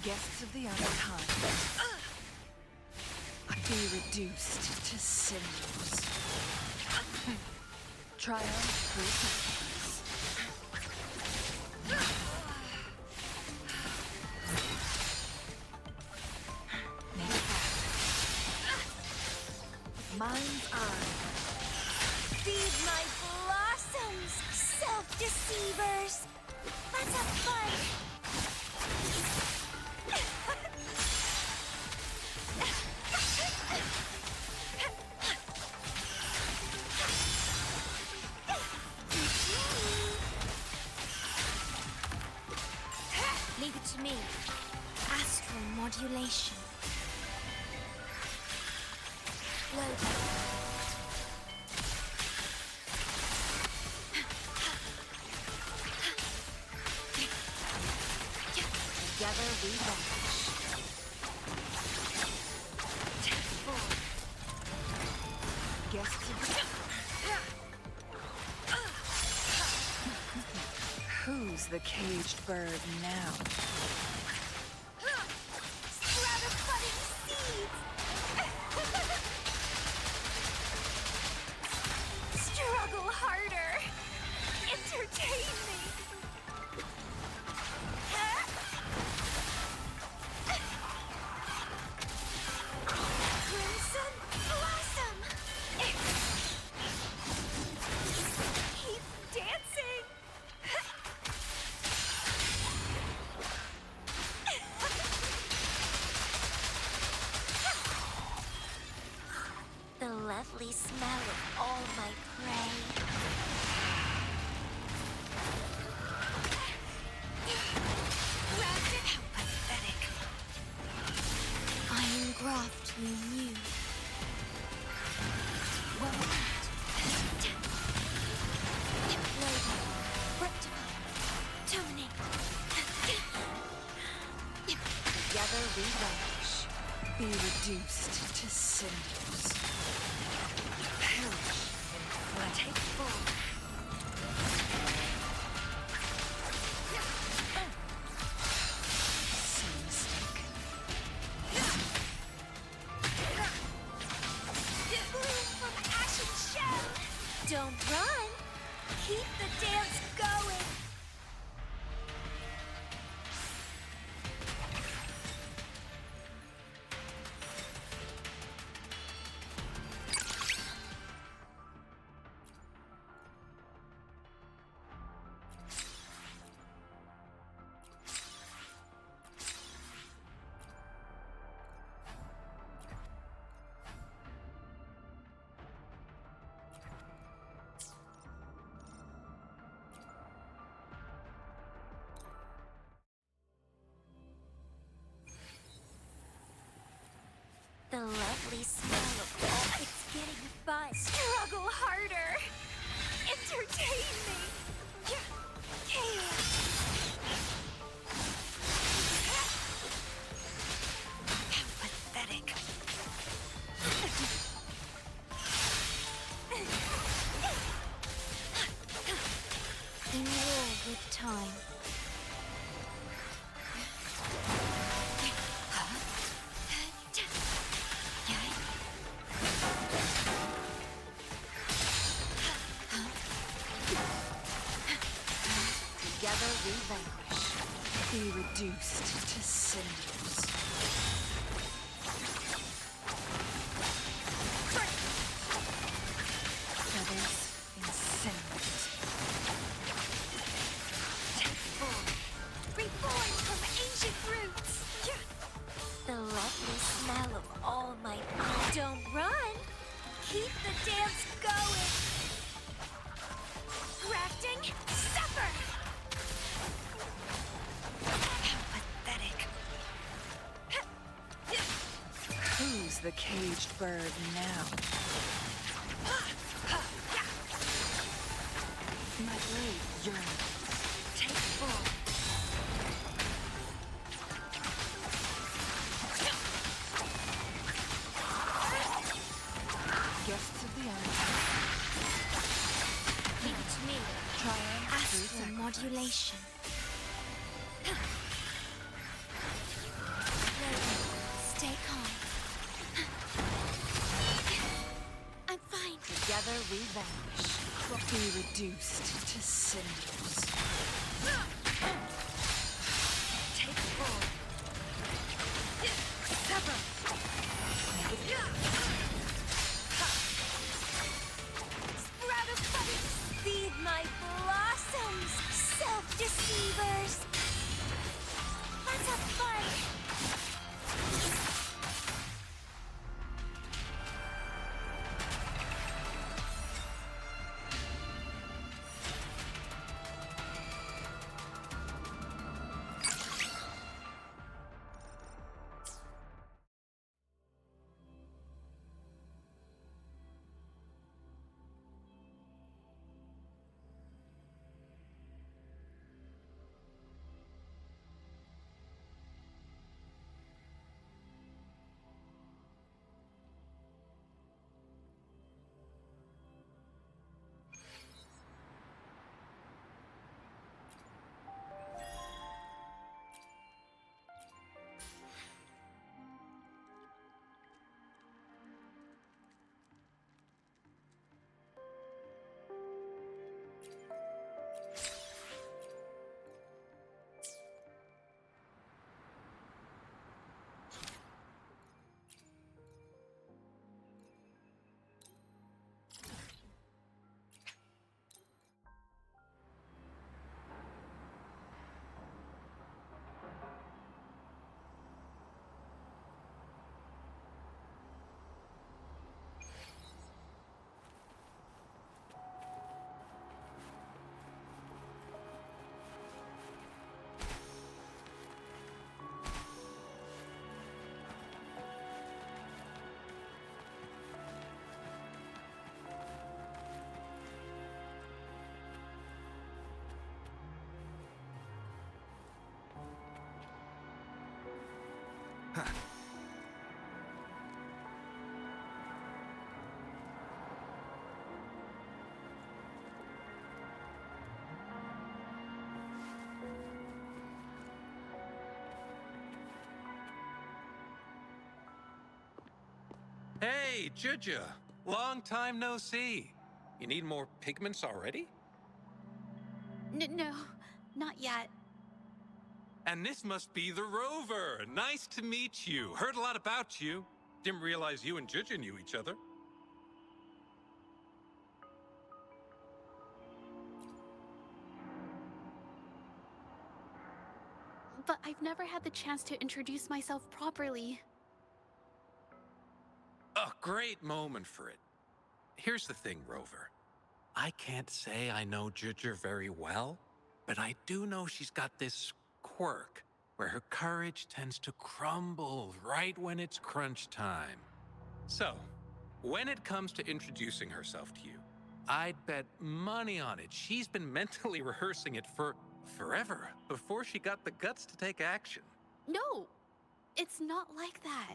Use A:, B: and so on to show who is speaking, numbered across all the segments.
A: Guests of the unkind, be reduced to cinders. Triumph through sacrifice. Make it happen. Mind's eye.
B: Feed my blossoms, self-deceivers! Let's have fun! Leave it to me. Astral modulation. Loading.
A: Together we vanish. Guests of the... Who's the caged bird now?
B: Sprout of budding seeds! lovely smell of all my prey. Grafted? How pathetic. I engraft you new. Well met. Labor. Rectify. Terminate.
A: Together we vanish. Be reduced to cinders. Perish in flames. Take full. Some mistake.
B: Bloom from ashen shell. Don't run. Keep the dance going. The lovely smell of all. It's getting fun. Struggle harder. Entertain me. Chaos. How pathetic. In war with time.
A: Together we vanquish. Be reduced to cinders. Feathers in cinders.
B: Take full. Reborn from ancient roots. The lovely smell of all my own. Don't run. Keep the dance going. Grafting, suffer. How pathetic.
A: Who's the caged bird now? My blade yearns. Take full. Guests of the Empire.
B: Leave it to me.
A: Triumph through
B: Astral
A: sacrifice.
B: modulation. Stay calm. I'm fine.
A: Together we vanish. Be reduced to cinders. Take full. Sever.
B: Sprout of buttons. Feed my blossoms. Self-deceivers. Let's have fun.
C: Hey, Juju. Long time no see. You need more pigments already?
D: No, not yet.
C: And this must be the Rover. Nice to meet you. Heard a lot about you. Didn't realize you and Juju knew each other.
D: But I've never had the chance to introduce myself properly.
C: A great moment for it. Here's the thing, Rover. I can't say I know Juju very well, but I do know she's got this quirk where her courage tends to crumble right when it's crunch time. So, when it comes to introducing herself to you, I'd bet money on it she's been mentally rehearsing it for forever before she got the guts to take action.
D: No, it's not like that.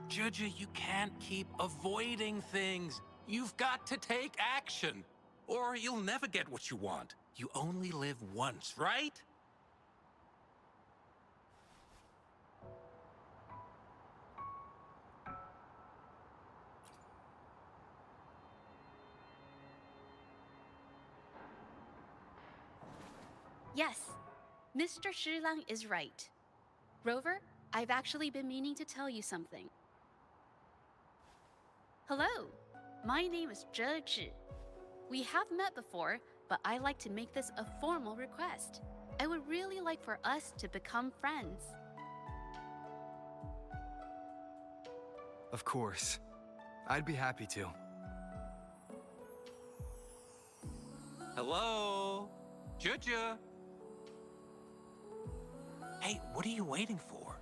C: Juju, you can't keep avoiding things. You've got to take action, or you'll never get what you want. You only live once, right?
D: Yes, Mr. Shilang is right. Rover, I've actually been meaning to tell you something. Hello, my name is Zhe Zhi. We have met before, but I like to make this a formal request. I would really like for us to become friends.
E: Of course. I'd be happy to.
C: Hello? Juju? Hey, what are you waiting for?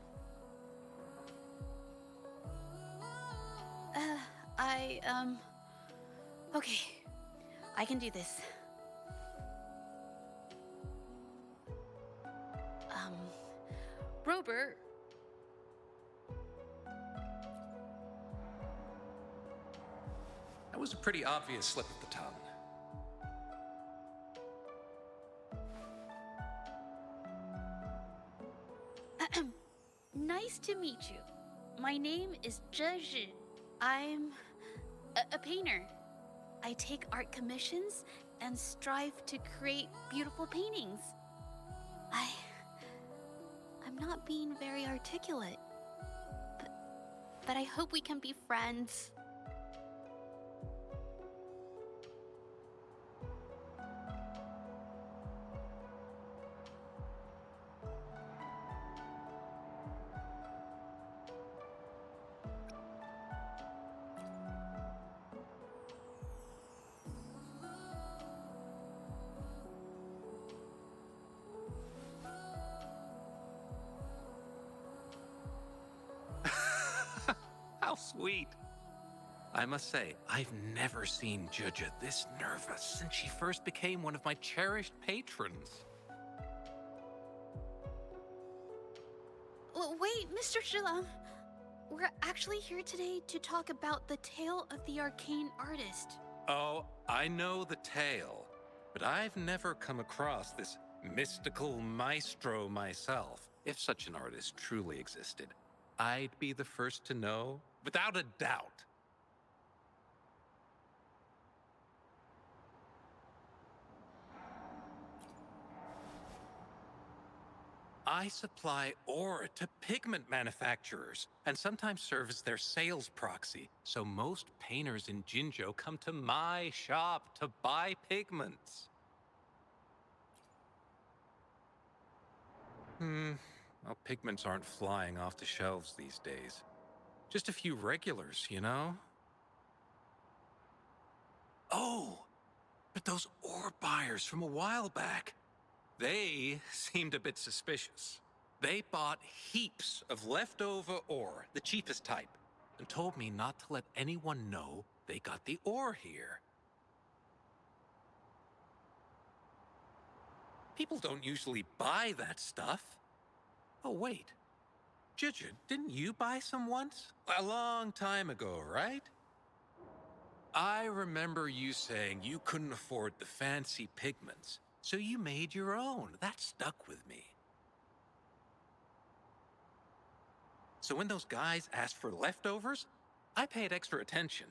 D: Okay, I can do this. Robert.
C: That was a pretty obvious slip of the tongue.
D: Nice to meet you. My name is Zhe Zhi. I'm a painter. I take art commissions and strive to create beautiful paintings. I'm not being very articulate, but I hope we can be friends.
C: How sweet. I must say, I've never seen Juju this nervous since she first became one of my cherished patrons.
D: Wait, Mr. Shilang. We're actually here today to talk about the tale of the arcane artist.
C: Oh, I know the tale, but I've never come across this mystical maestro myself. If such an artist truly existed, I'd be the first to know, without a doubt. I supply ore to pigment manufacturers and sometimes serve as their sales proxy, so most painters in Jinzhou come to my shop to buy pigments. Well, pigments aren't flying off the shelves these days. Just a few regulars, you know? Oh, but those ore buyers from a while back, they seemed a bit suspicious. They bought heaps of leftover ore, the cheapest type, and told me not to let anyone know they got the ore here. People don't usually buy that stuff. Oh, wait. Ginger, didn't you buy some once? A long time ago, right? I remember you saying you couldn't afford the fancy pigments, so you made your own. That stuck with me. So when those guys asked for leftovers, I paid extra attention.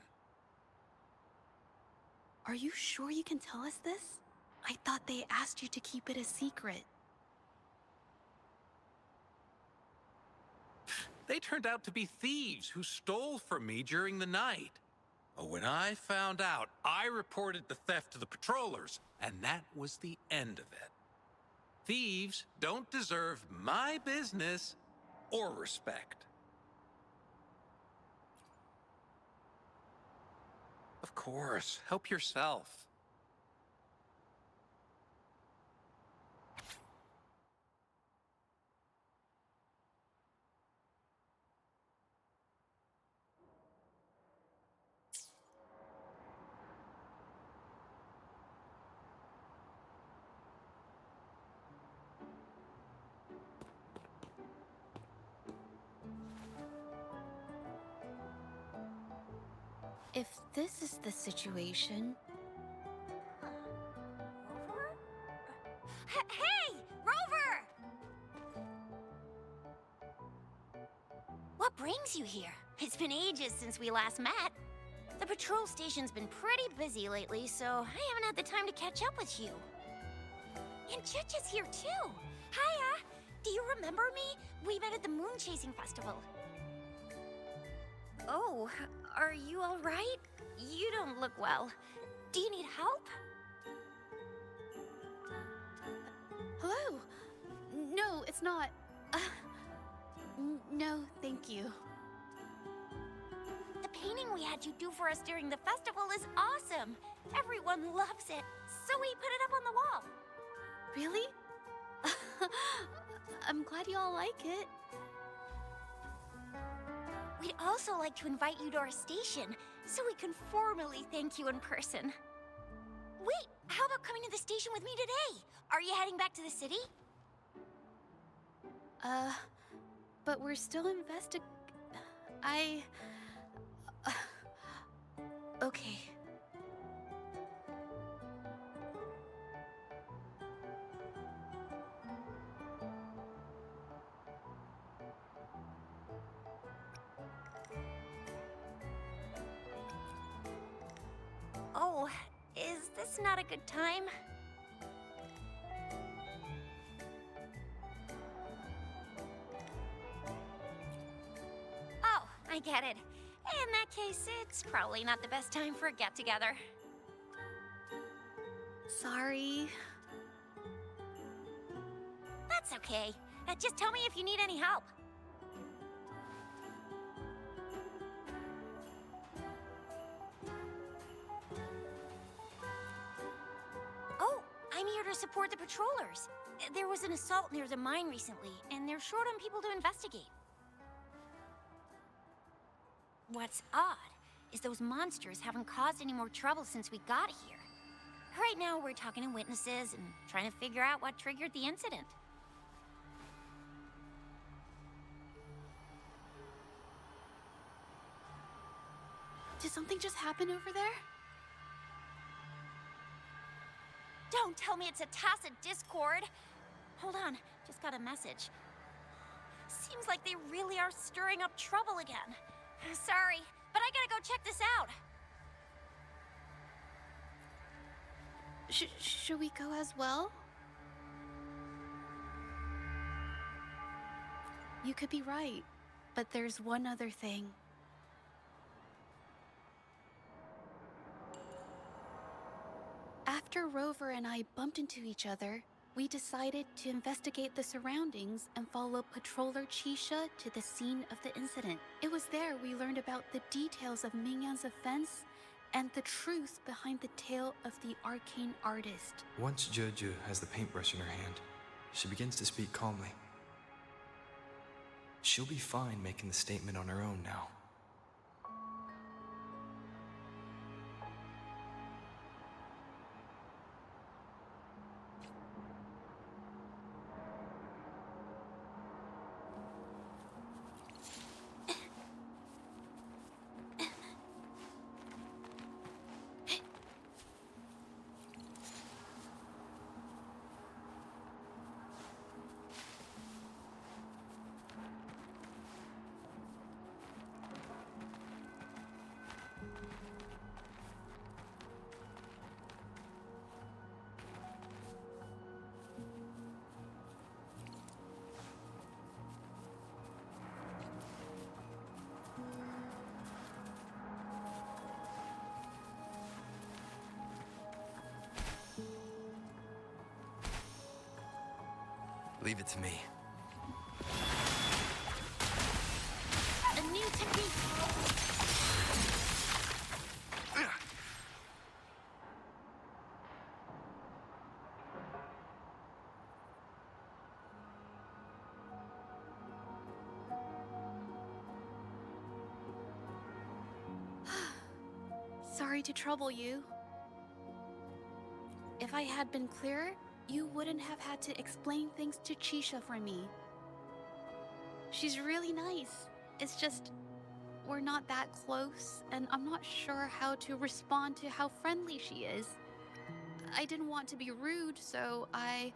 D: Are you sure you can tell us this? I thought they asked you to keep it a secret.
C: They turned out to be thieves who stole from me during the night. When I found out, I reported the theft to the patrollers, and that was the end of it. Thieves don't deserve my business or respect. Of course, help yourself.
D: If this is the situation...
B: Rover? Hey! Rover! What brings you here? It's been ages since we last met. The patrol station's been pretty busy lately, so I haven't had the time to catch up with you. And Chich is here too. Hiya! Do you remember me? We met at the moon chasing festival. Oh, are you all right? You don't look well. Do you need help?
D: Hello? No, it's not. No, thank you.
B: The painting we had you do for us during the festival is awesome. Everyone loves it, so we put it up on the wall.
D: Really? I'm glad you all like it.
B: We'd also like to invite you to our station, so we can formally thank you in person. Wait, how about coming to the station with me today? Are you heading back to the city?
D: But we're still okay.
B: Oh, is this not a good time? Oh, I get it. In that case, it's probably not the best time for a get-together.
D: Sorry.
B: That's okay. Just tell me if you need any help. Oh, I'm here to support the patrollers. There was an assault near the mine recently, and they're short on people to investigate. What's odd is those monsters haven't caused any more trouble since we got here. Right now, we're talking to witnesses and trying to figure out what triggered the incident.
D: Did something just happen over there?
B: Don't tell me it's a tacit discord. Hold on, just got a message. Seems like they really are stirring up trouble again. Sorry, but I gotta go check this out.
D: Should we go as well? You could be right, but there's one other thing. After Rover and I bumped into each other, we decided to investigate the surroundings and follow Patroller Chisha to the scene of the incident. It was there we learned about the details of Mingyan's offense and the truth behind the tale of the arcane artist.
E: Once Juju has the paintbrush in her hand, she begins to speak calmly. She'll be fine making the statement on her own now. Leave it to me.
B: A new technique.
D: Sorry to trouble you. If I had been clearer, you wouldn't have had to explain things to Chisha for me. She's really nice. It's just, we're not that close, and I'm not sure how to respond to how friendly she is. I didn't want to be rude, so I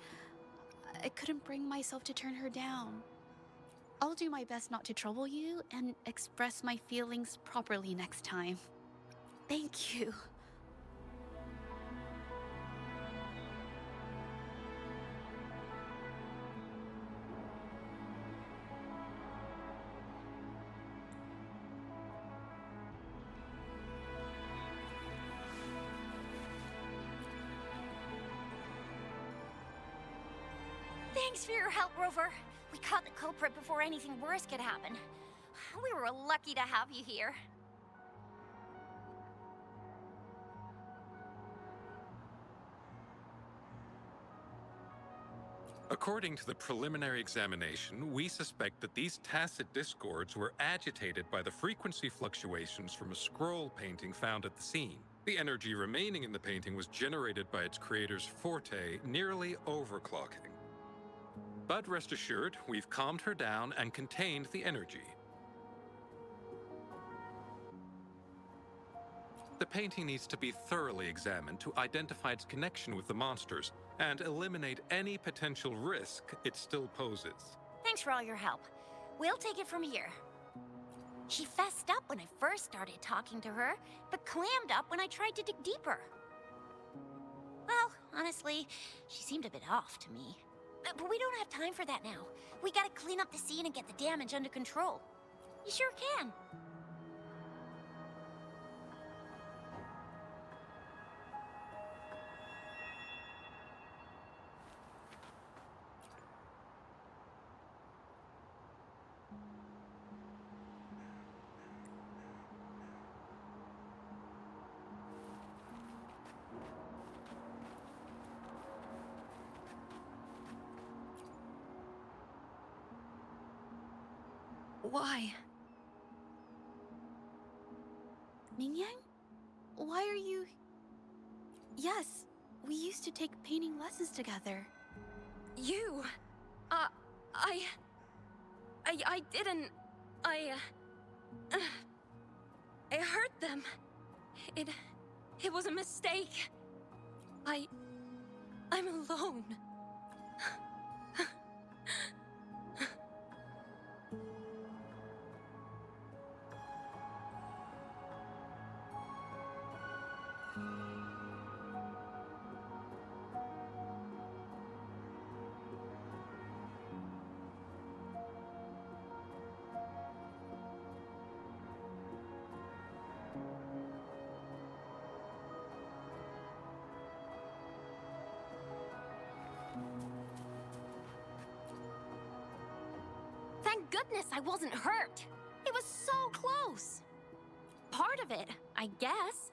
D: couldn't bring myself to turn her down. I'll do my best not to trouble you and express my feelings properly next time. Thank you.
B: Thanks for your help, Rover. We caught the culprit before anything worse could happen. We were lucky to have you here.
C: According to the preliminary examination, we suspect that these tacit discords were agitated by the frequency fluctuations from a scroll painting found at the scene. The energy remaining in the painting was generated by its creator's forte, nearly overclocking. But rest assured, we've calmed her down and contained the energy. The painting needs to be thoroughly examined to identify its connection with the monsters and eliminate any potential risk it still poses.
B: Thanks for all your help. We'll take it from here. She fessed up when I first started talking to her, but clammed up when I tried to dig deeper. Well, honestly, she seemed a bit off to me. But we don't have time for that now. We gotta clean up the scene and get the damage under control. You sure can.
D: Why? Mingyang? Why are you... Yes, we used to take painting lessons together.
F: You? I didn't... I hurt them. It was a mistake. I'm alone.
B: Thank goodness I wasn't hurt. It was so close. Part of it, I guess.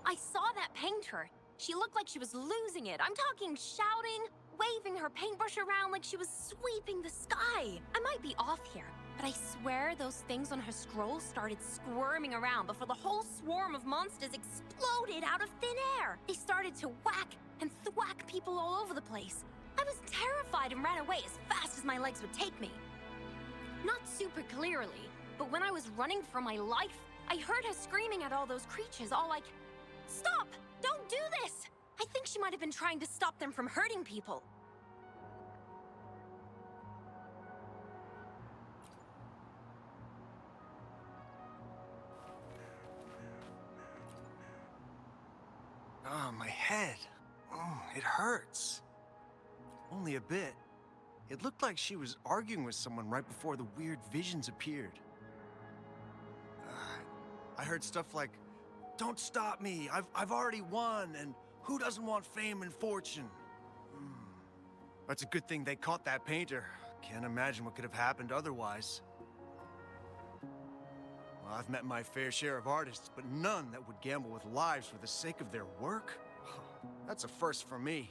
B: I saw that painter. She looked like she was losing it. I'm talking shouting, waving her paintbrush around like she was sweeping the sky. I might be off here, but I swear those things on her scroll started squirming around before the whole swarm of monsters exploded out of thin air. They started to whack and thwack people all over the place. I was terrified and ran away as fast as my legs would take me. Not super clearly, but when I was running for my life, I heard her screaming at all those creatures, all like, "Stop! Don't do this!" I think she might have been trying to stop them from hurting people.
E: Oh, my head. Oh, it hurts. Only a bit. It looked like she was arguing with someone right before the weird visions appeared. I heard stuff like, "Don't stop me, I've already won, and who doesn't want fame and fortune?" It's a good thing they caught that painter. Can't imagine what could have happened otherwise. Well, I've met my fair share of artists, but none that would gamble with lives for the sake of their work? That's a first for me.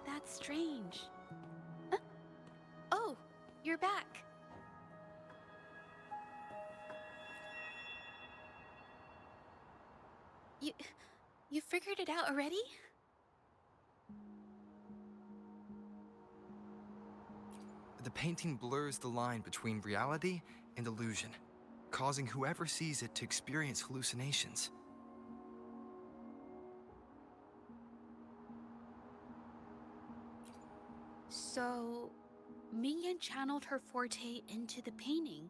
D: That's strange. Huh? Oh, you're back. You figured it out already?
G: The painting blurs the line between reality and illusion, causing whoever sees it to experience hallucinations.
D: So, Mingyan channeled her forte into the painting,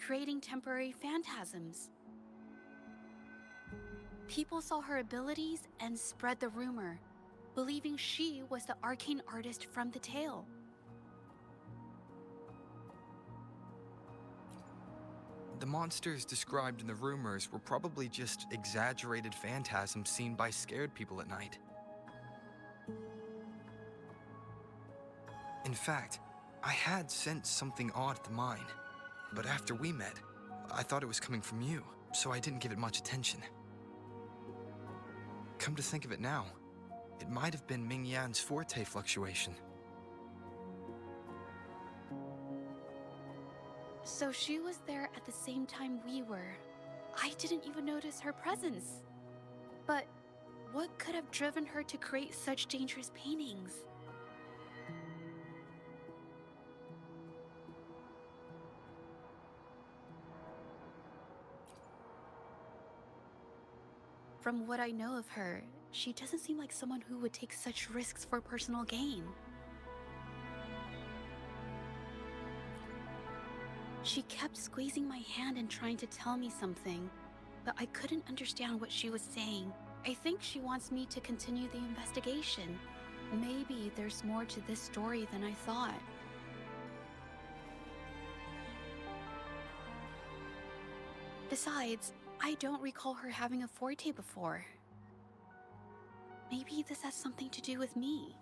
D: creating temporary phantasms. People saw her abilities and spread the rumor, believing she was the arcane artist from the tale.
G: The monsters described in the rumors were probably just exaggerated phantasms seen by scared people at night. In fact, I had sensed something odd at the mine, but after we met, I thought it was coming from you, so I didn't give it much attention. Come to think of it now, it might have been Ming Yan's forte fluctuation.
D: So she was there at the same time we were. I didn't even notice her presence. But what could have driven her to create such dangerous paintings? From what I know of her, she doesn't seem like someone who would take such risks for personal gain. She kept squeezing my hand and trying to tell me something, but I couldn't understand what she was saying. I think she wants me to continue the investigation. Maybe there's more to this story than I thought. Besides, I don't recall her having a forte before. Maybe this has something to do with me.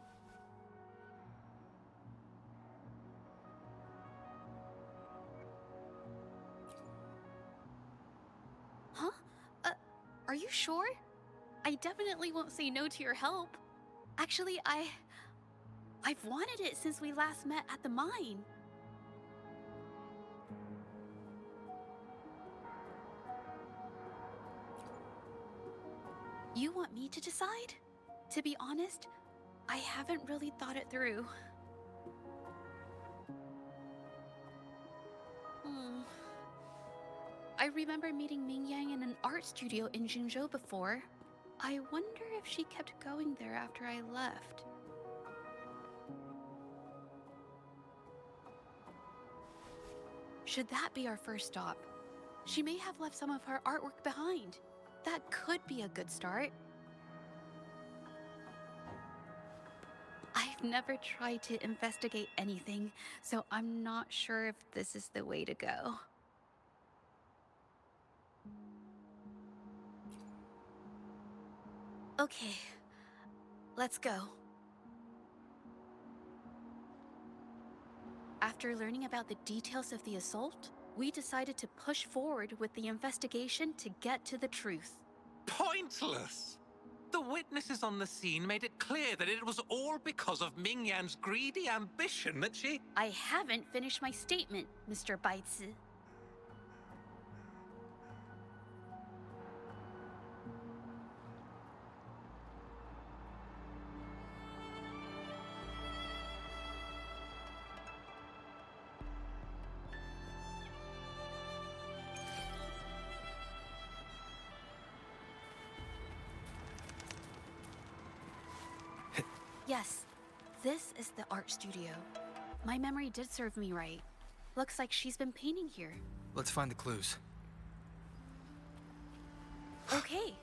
D: Huh? Are you sure? I definitely won't say no to your help. Actually, I've wanted it since we last met at the mine. You want me to decide? To be honest, I haven't really thought it through. I remember meeting Ming Yang in an art studio in Jinzhou before. I wonder if she kept going there after I left. Should that be our first stop? She may have left some of her artwork behind. That could be a good start. I've never tried to investigate anything, so I'm not sure if this is the way to go. Okay, let's go. After learning about the details of the assault, we decided to push forward with the investigation to get to the truth.
C: Pointless! The witnesses on the scene made it clear that it was all because of Ming Yan's greedy ambition that she...
D: I haven't finished my statement, Mr. Baizi. Yes, this is the art studio. My memory did serve me right. Looks like she's been painting here.
G: Let's find the clues.
D: Okay.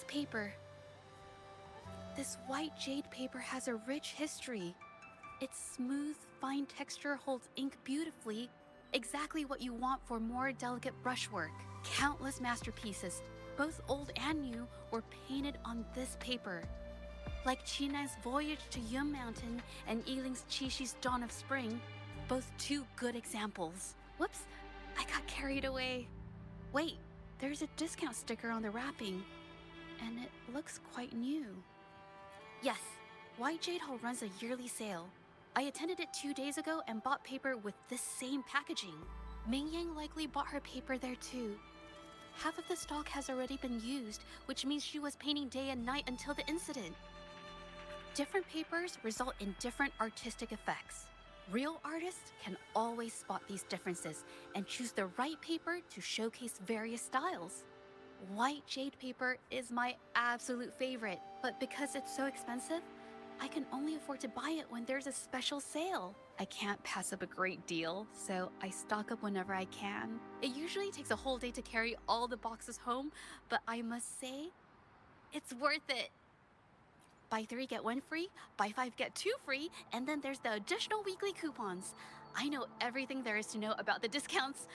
D: paper. This white jade paper has a rich history. Its smooth, fine texture holds ink beautifully, exactly what you want for more delicate brushwork. Countless masterpieces, both old and new, were painted on this paper. Like Chinan's Voyage to Yum Mountain and Yiling's Qixi's Dawn of Spring, both two good examples. Whoops, I got carried away. Wait, there's a discount sticker on the wrapping, and it looks quite new. Yes, White Jade Hall runs a yearly sale. I attended it 2 days ago and bought paper with this same packaging. Ming Yang likely bought her paper there too. Half of the stock has already been used, which means she was painting day and night until the incident. Different papers result in different artistic effects. Real artists can always spot these differences and choose the right paper to showcase various styles. White jade paper is my absolute favorite, but because it's so expensive, I can only afford to buy it when there's a special sale. I can't pass up a great deal, so I stock up whenever I can. It usually takes a whole day to carry all the boxes home, but I must say, it's worth it. Buy 3, get 1 free, buy 5, get 2 free, and then there's the additional weekly coupons. I know everything there is to know about the discounts.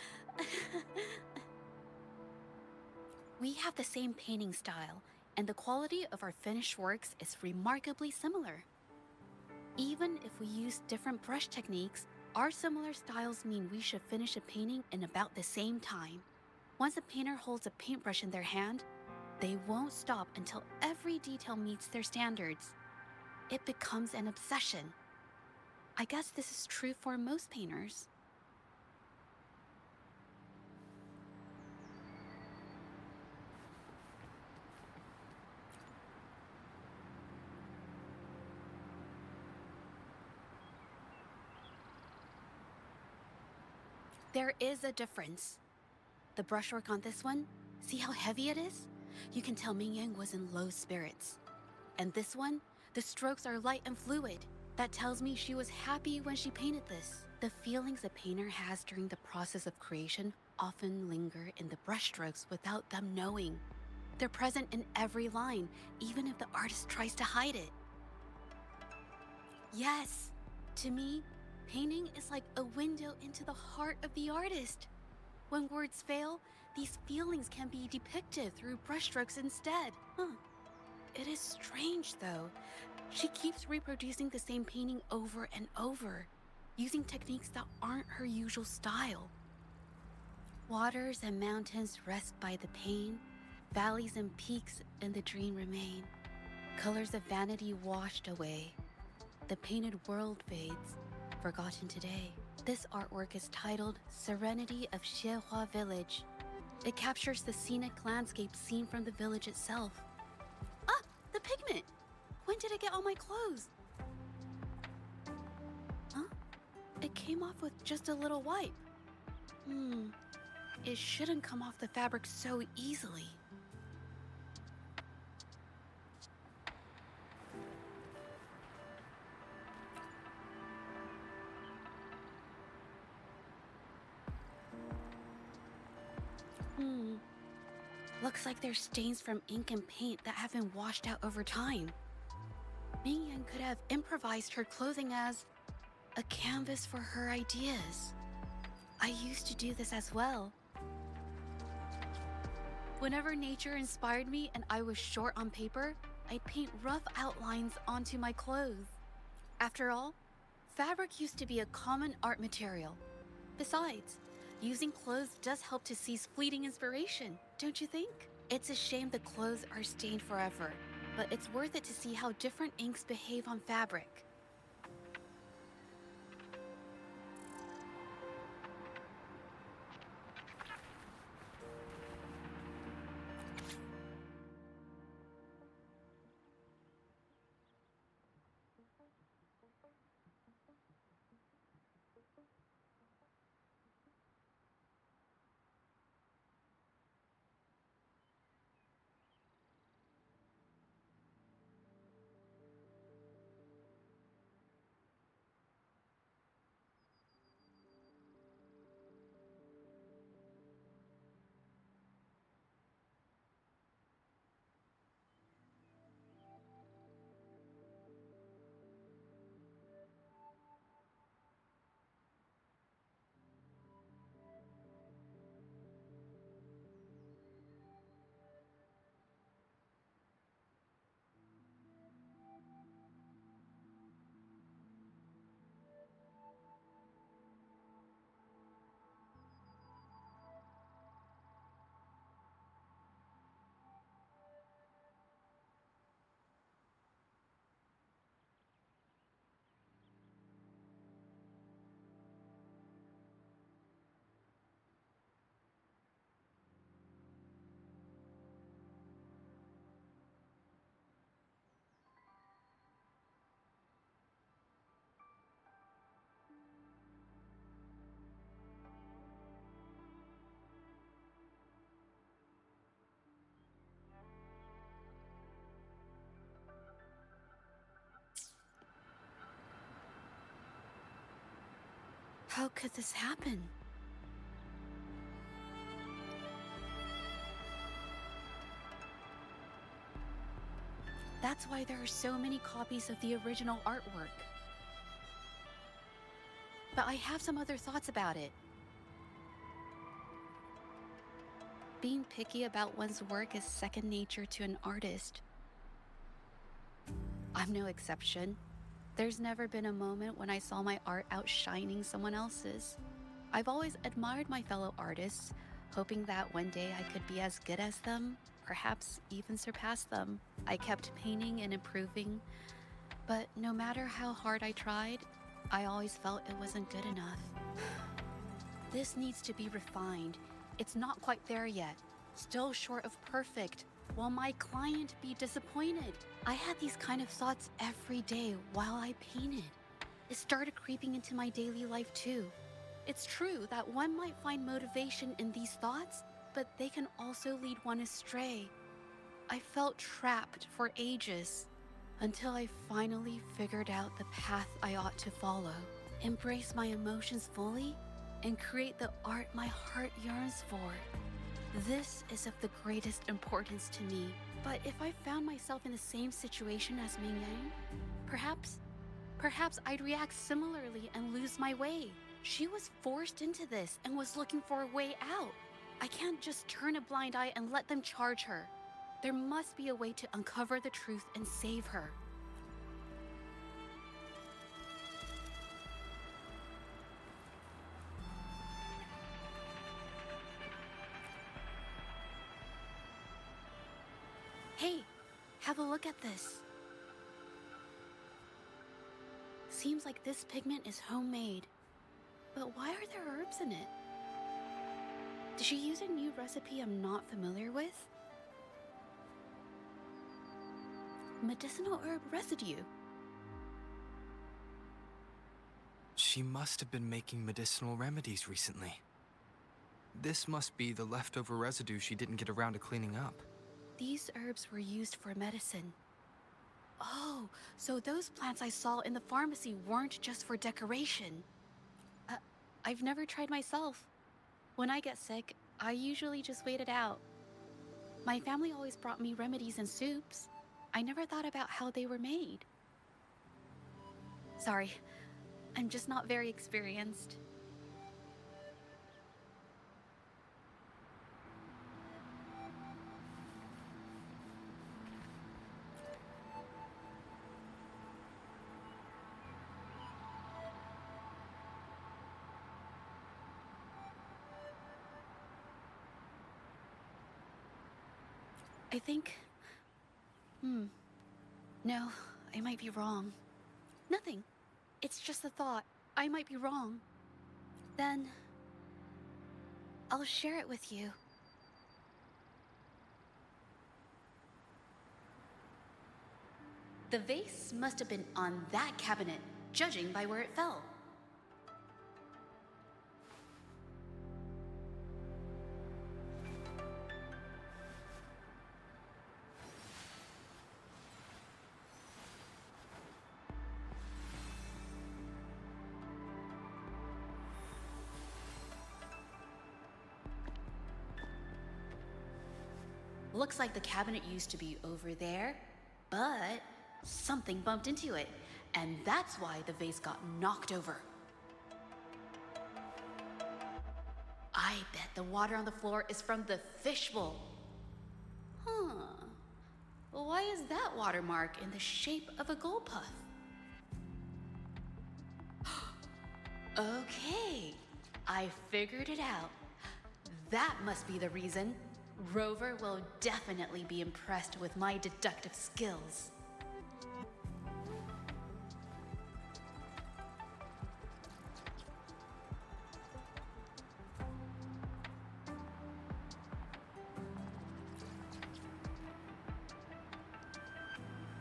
D: We have the same painting style, and the quality of our finished works is remarkably similar. Even if we use different brush techniques, our similar styles mean we should finish a painting in about the same time. Once a painter holds a paintbrush in their hand, they won't stop until every detail meets their standards. It becomes an obsession. I guess this is true for most painters. There is a difference. The brushwork on this one, see how heavy it is? You can tell Ming Yang was in low spirits. And this one, the strokes are light and fluid. That tells me she was happy when she painted this. The feelings a painter has during the process of creation often linger in the brushstrokes without them knowing. They're present in every line, even if the artist tries to hide it. Yes, to me, painting is like a window into the heart of the artist. When words fail, these feelings can be depicted through brushstrokes instead. It is strange, though. She keeps reproducing the same painting over and over, using techniques that aren't her usual style. Waters and mountains rest by the pain, valleys and peaks in the dream remain. Colors of vanity washed away. The painted world fades, forgotten today. This artwork is titled Serenity of Xiehua Village. It captures the scenic landscape seen from the village itself. Ah, the pigment! When did it get on my clothes? Huh? It came off with just a little wipe. It shouldn't come off the fabric so easily. Looks like there's stains from ink and paint that have been washed out over time. Ming Yan could have improvised her clothing as a canvas for her ideas. I used to do this as well. Whenever nature inspired me and I was short on paper, I'd paint rough outlines onto my clothes. After all, fabric used to be a common art material. Besides, using clothes does help to seize fleeting inspiration, don't you think? It's a shame the clothes are stained forever, but it's worth it to see how different inks behave on fabric. How could this happen? That's why there are so many copies of the original artwork. But I have some other thoughts about it. Being picky about one's work is second nature to an artist. I'm no exception. There's never been a moment when I saw my art outshining someone else's. I've always admired my fellow artists, hoping that one day I could be as good as them, perhaps even surpass them. I kept painting and improving, but no matter how hard I tried, I always felt it wasn't good enough. This needs to be refined. It's not quite there yet. Still short of perfect. Will my client be disappointed? I had these kind of thoughts every day while I painted. It started creeping into my daily life too. It's true that one might find motivation in these thoughts, but they can also lead one astray. I felt trapped for ages until I finally figured out the path I ought to follow. Embrace my emotions fully and create the art my heart yearns for. This is of the greatest importance to me. But if I found myself in the same situation as Ming Yang, perhaps I'd react similarly and lose my way. She was forced into this and was looking for a way out. I can't just turn a blind eye and let them charge her. There must be a way to uncover the truth and save her. Hey, have a look at this. Seems like this pigment is homemade. But why are there herbs in it? Did she use a new recipe I'm not familiar with? Medicinal herb residue.
G: She must have been making medicinal remedies recently. This must be the leftover residue she didn't get around to cleaning up.
D: These herbs were used for medicine. Oh, so those plants I saw in the pharmacy weren't just for decoration. I've never tried myself. When I get sick, I usually just wait it out. My family always brought me remedies and soups. I never thought about how they were made. Sorry, I'm just not very experienced. I think... No, I might be wrong. Nothing. It's just a thought. I might be wrong. Then... I'll share it with you. The vase must have been on that cabinet, judging by where it fell. Looks like the cabinet used to be over there, but something bumped into it, and that's why the vase got knocked over. I bet the water on the floor is from the fishbowl. Huh. Why is that watermark in the shape of a gold puff? Okay, I figured it out. That must be the reason. Rover will definitely be impressed with my deductive skills.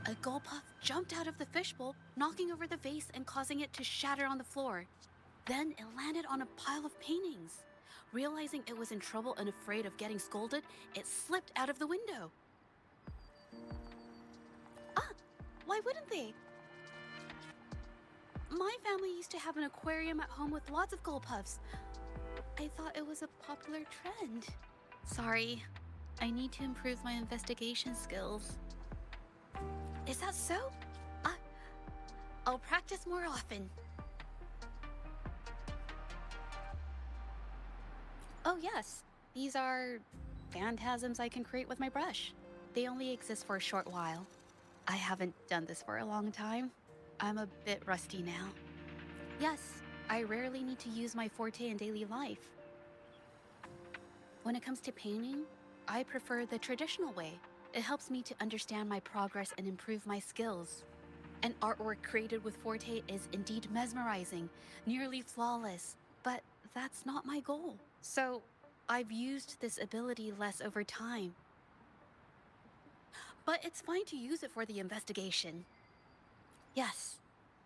D: A gold puff jumped out of the fishbowl, knocking over the vase and causing it to shatter on the floor. Then it landed on a pile of paintings. Realizing it was in trouble and afraid of getting scolded, it slipped out of the window. Why wouldn't they? My family used to have an aquarium at home with lots of gold puffs. I thought it was a popular trend. Sorry, I need to improve my investigation skills. Is that so? I'll practice more often. Oh yes, these are phantasms I can create with my brush. They only exist for a short while. I haven't done this for a long time. I'm a bit rusty now. Yes, I rarely need to use my forte in daily life. When it comes to painting, I prefer the traditional way. It helps me to understand my progress and improve my skills. An artwork created with forte is indeed mesmerizing, nearly flawless, but that's not my goal. So, I've used this ability less over time. But it's fine to use it for the investigation. Yes,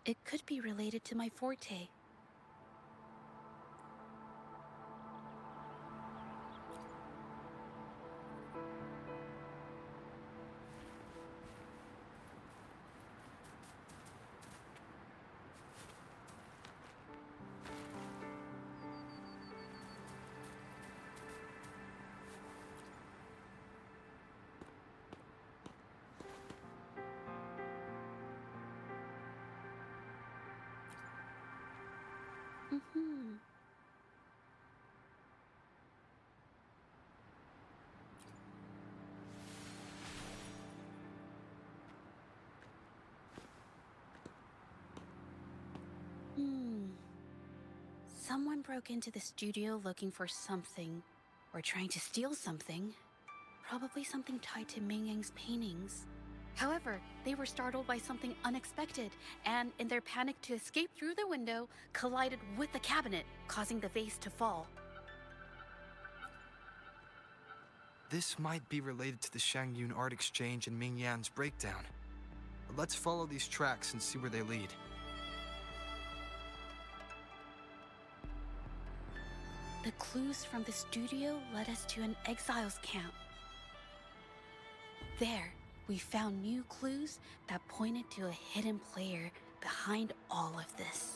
D: it could be related to my forte. Mm-hmm. Someone broke into the studio looking for something, or trying to steal something. Probably something tied to Ming Yang's paintings. However, they were startled by something unexpected, and in their panic to escape through the window, collided with the cabinet, causing the vase to fall.
G: This might be related to the Shangyun art exchange and Ming Yan's breakdown. Let's follow these tracks and see where they lead.
D: The clues from the studio led us to an exiles camp. There, we found new clues that pointed to a hidden player behind all of this.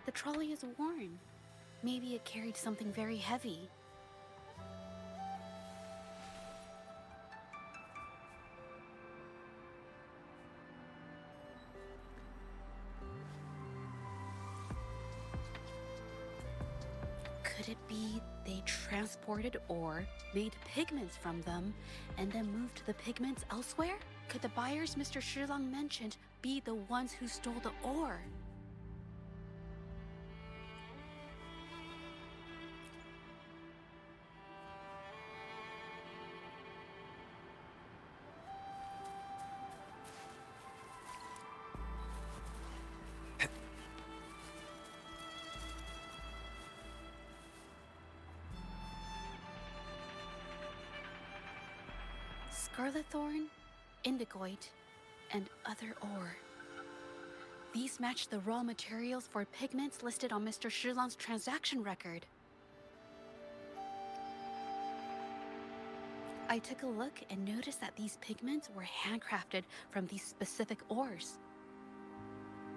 D: The trolley is worn. Maybe it carried something very heavy. Could it be they transported ore, made pigments from them, and then moved the pigments elsewhere? Could the buyers Mr. Shilang mentioned be the ones who stole the ore? Scarlet thorn, indigoite, and other ore. These match the raw materials for pigments listed on Mr. Shilang's transaction record. I took a look and noticed that these pigments were handcrafted from these specific ores.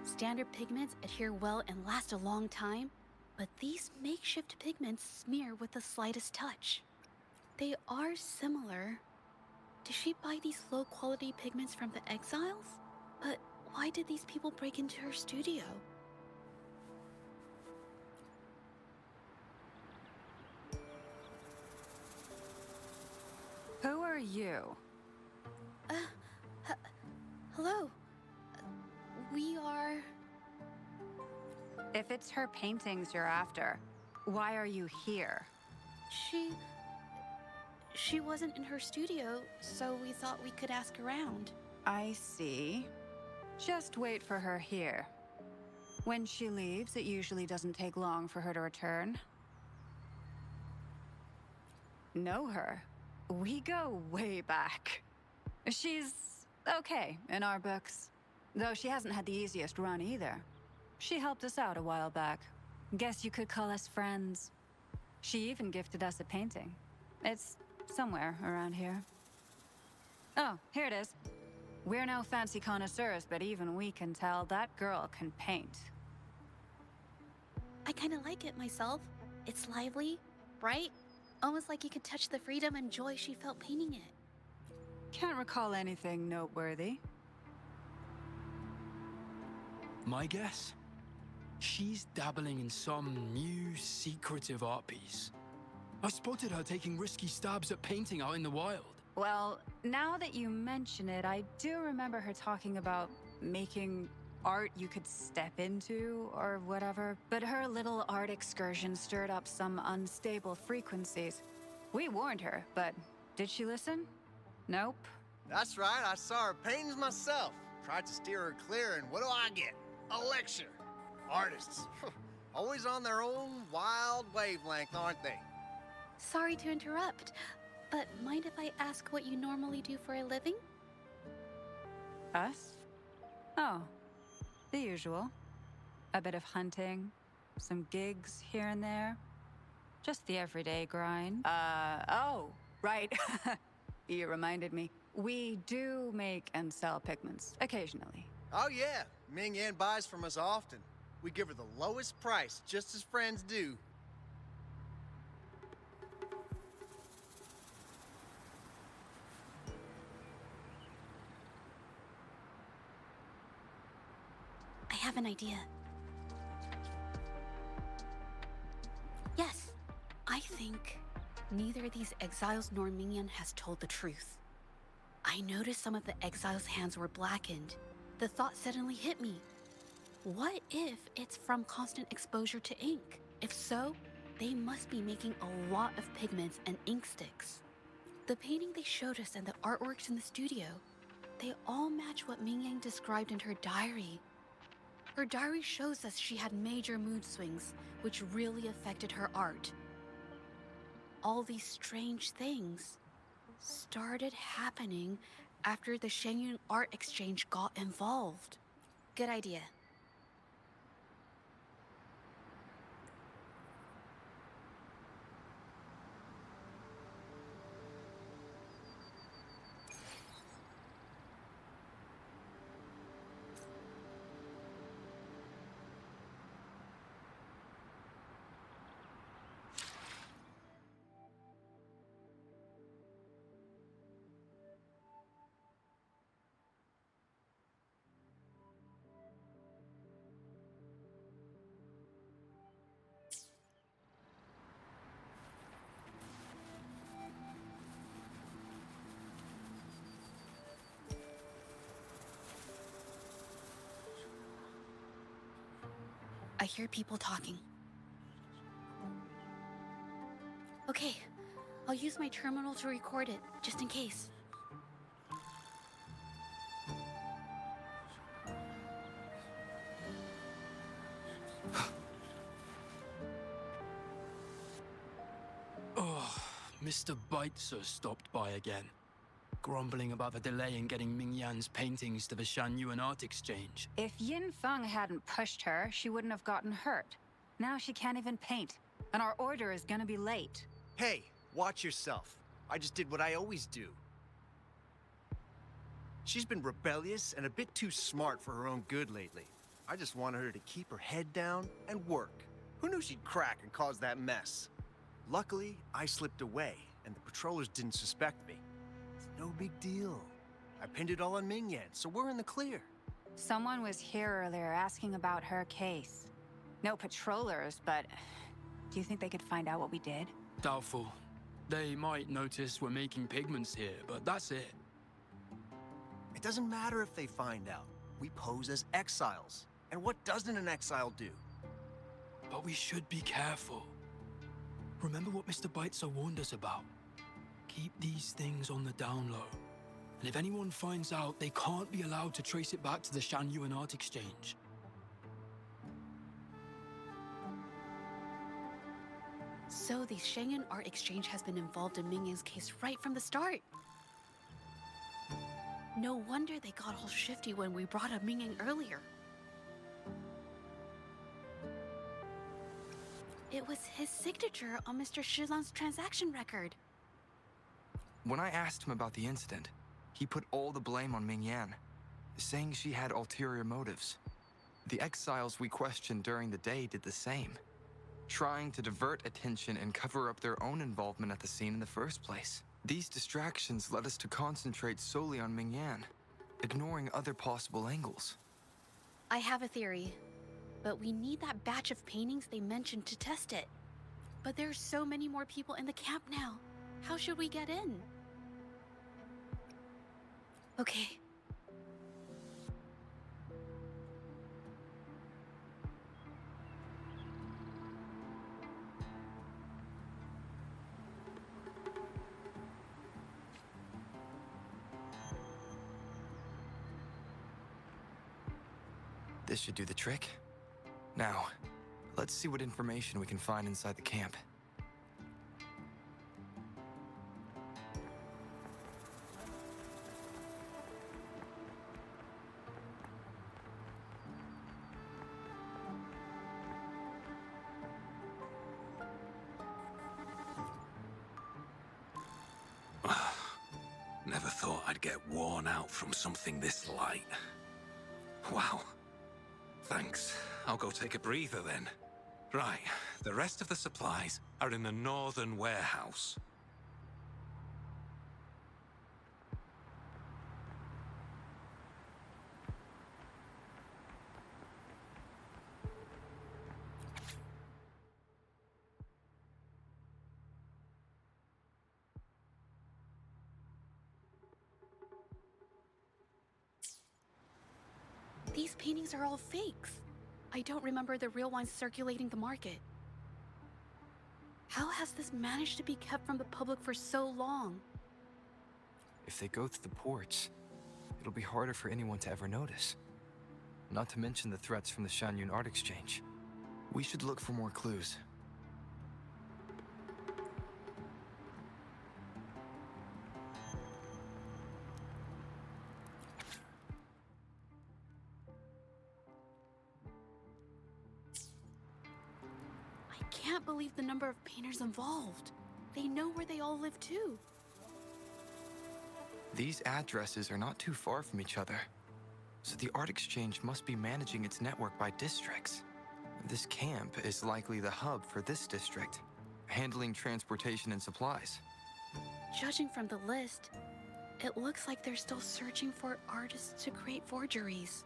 D: Standard pigments adhere well and last a long time, but these makeshift pigments smear with the slightest touch. They are similar. Did she buy these low-quality pigments from the exiles? But why did these people break into her studio?
A: Who are you?
D: Hello. We are...
A: If it's her paintings you're after, why are you here?
D: She wasn't in her studio, so we thought we could ask around.
A: I see. Just wait for her here. When she leaves, it usually doesn't take long for her to return. Know her? We go way back. She's okay in our books. Though she hasn't had the easiest run either. She helped us out a while back. Guess you could call us friends. She even gifted us a painting. It's somewhere around here. Oh, here it is. We're no fancy connoisseurs, but even we can tell that girl can paint.
D: I kinda like it myself. It's lively, bright, almost like you could touch the freedom and joy she felt painting it.
A: Can't recall anything noteworthy.
H: My guess? She's dabbling in some new, secretive art piece. I spotted her taking risky stabs at painting out in the wild.
A: Well, now that you mention it, I do remember her talking about making art you could step into, or whatever. But her little art excursion stirred up some unstable frequencies. We warned her, but did she listen? Nope.
E: That's right, I saw her paintings myself. Tried to steer her clear, and what do I get? A lecture. Artists. Always on their own wild wavelength, aren't they?
D: Sorry to interrupt, but mind if I ask what you normally do for a living?
A: Us? Oh, the usual. A bit of hunting, some gigs here and there. Just the everyday grind. Oh, right. You reminded me. We do make and sell pigments, occasionally.
E: Oh yeah, Ming Yan buys from us often. We give her the lowest price, just as friends do.
D: I have an idea. Yes, I think neither these exiles nor Mingyan has told the truth. I noticed some of the exiles' hands were blackened. The thought suddenly hit me. What if it's from constant exposure to ink? If so, they must be making a lot of pigments and ink sticks. The painting they showed us and the artworks in the studio, they all match what Mingyang described in her diary. Her diary shows us she had major mood swings, which really affected her art. All these strange things started happening after the Shenyun Art Exchange got involved. Good idea. I hear people talking. Okay, I'll use my terminal to record it, just in case.
H: Oh, Mr. Beitzer stopped by again, grumbling about the delay in getting Ming Yan's paintings to the Shanyuan Art Exchange.
A: If Yin Feng hadn't pushed her, she wouldn't have gotten hurt. Now she can't even paint, and our order is gonna be late.
E: Hey, watch yourself. I just did what I always do. She's been rebellious and a bit too smart for her own good lately. I just wanted her to keep her head down and work. Who knew she'd crack and cause that mess? Luckily, I slipped away, and the patrollers didn't suspect me. It's no big deal. I pinned it all on Ming Yan, so we're in the clear.
A: Someone was here earlier asking about her case. No patrollers, but do you think they could find out what we did?
H: Doubtful. They might notice we're making pigments here, but that's it.
E: It doesn't matter if they find out. We pose as exiles. And what doesn't an exile do?
H: But we should be careful. Remember what Mr. Beitzer warned us about? Keep these things on the down low. And if anyone finds out, they can't be allowed to trace it back to the Shanyuan Art Exchange.
D: So the Shangyun Art Exchange has been involved in Mingyang's case right from the start. No wonder they got all shifty when we brought up Mingyang earlier. It was his signature on Mr. Shilan's transaction record.
G: When I asked him about the incident, he put all the blame on Mingyan, saying she had ulterior motives. The exiles we questioned during the day did the same, trying to divert attention and cover up their own involvement at the scene in the first place. These distractions led us to concentrate solely on Mingyan, ignoring other possible angles.
D: I have a theory, but we need that batch of paintings they mentioned to test it. But there's so many more people in the camp now. How should we get in? Okay.
G: This should do the trick. Now, let's see what information we can find inside the camp.
C: Never thought I'd get worn out from something this light. Wow. Thanks. I'll go take a breather then. Right, the rest of the supplies are in the northern warehouse.
D: These paintings are all fakes. I don't remember the real ones circulating the market. How has this managed to be kept from the public for so long?
G: If they go through the ports, it'll be harder for anyone to ever notice. Not to mention the threats from the Shanyun Art Exchange. We should look for more clues.
D: I can't believe the number of painters involved. They know where they all live too.
G: These addresses are not too far from each other, so the Art Exchange must be managing its network by districts. This camp is likely the hub for this district, handling transportation and supplies.
D: Judging from the list, it looks like they're still searching for artists to create forgeries.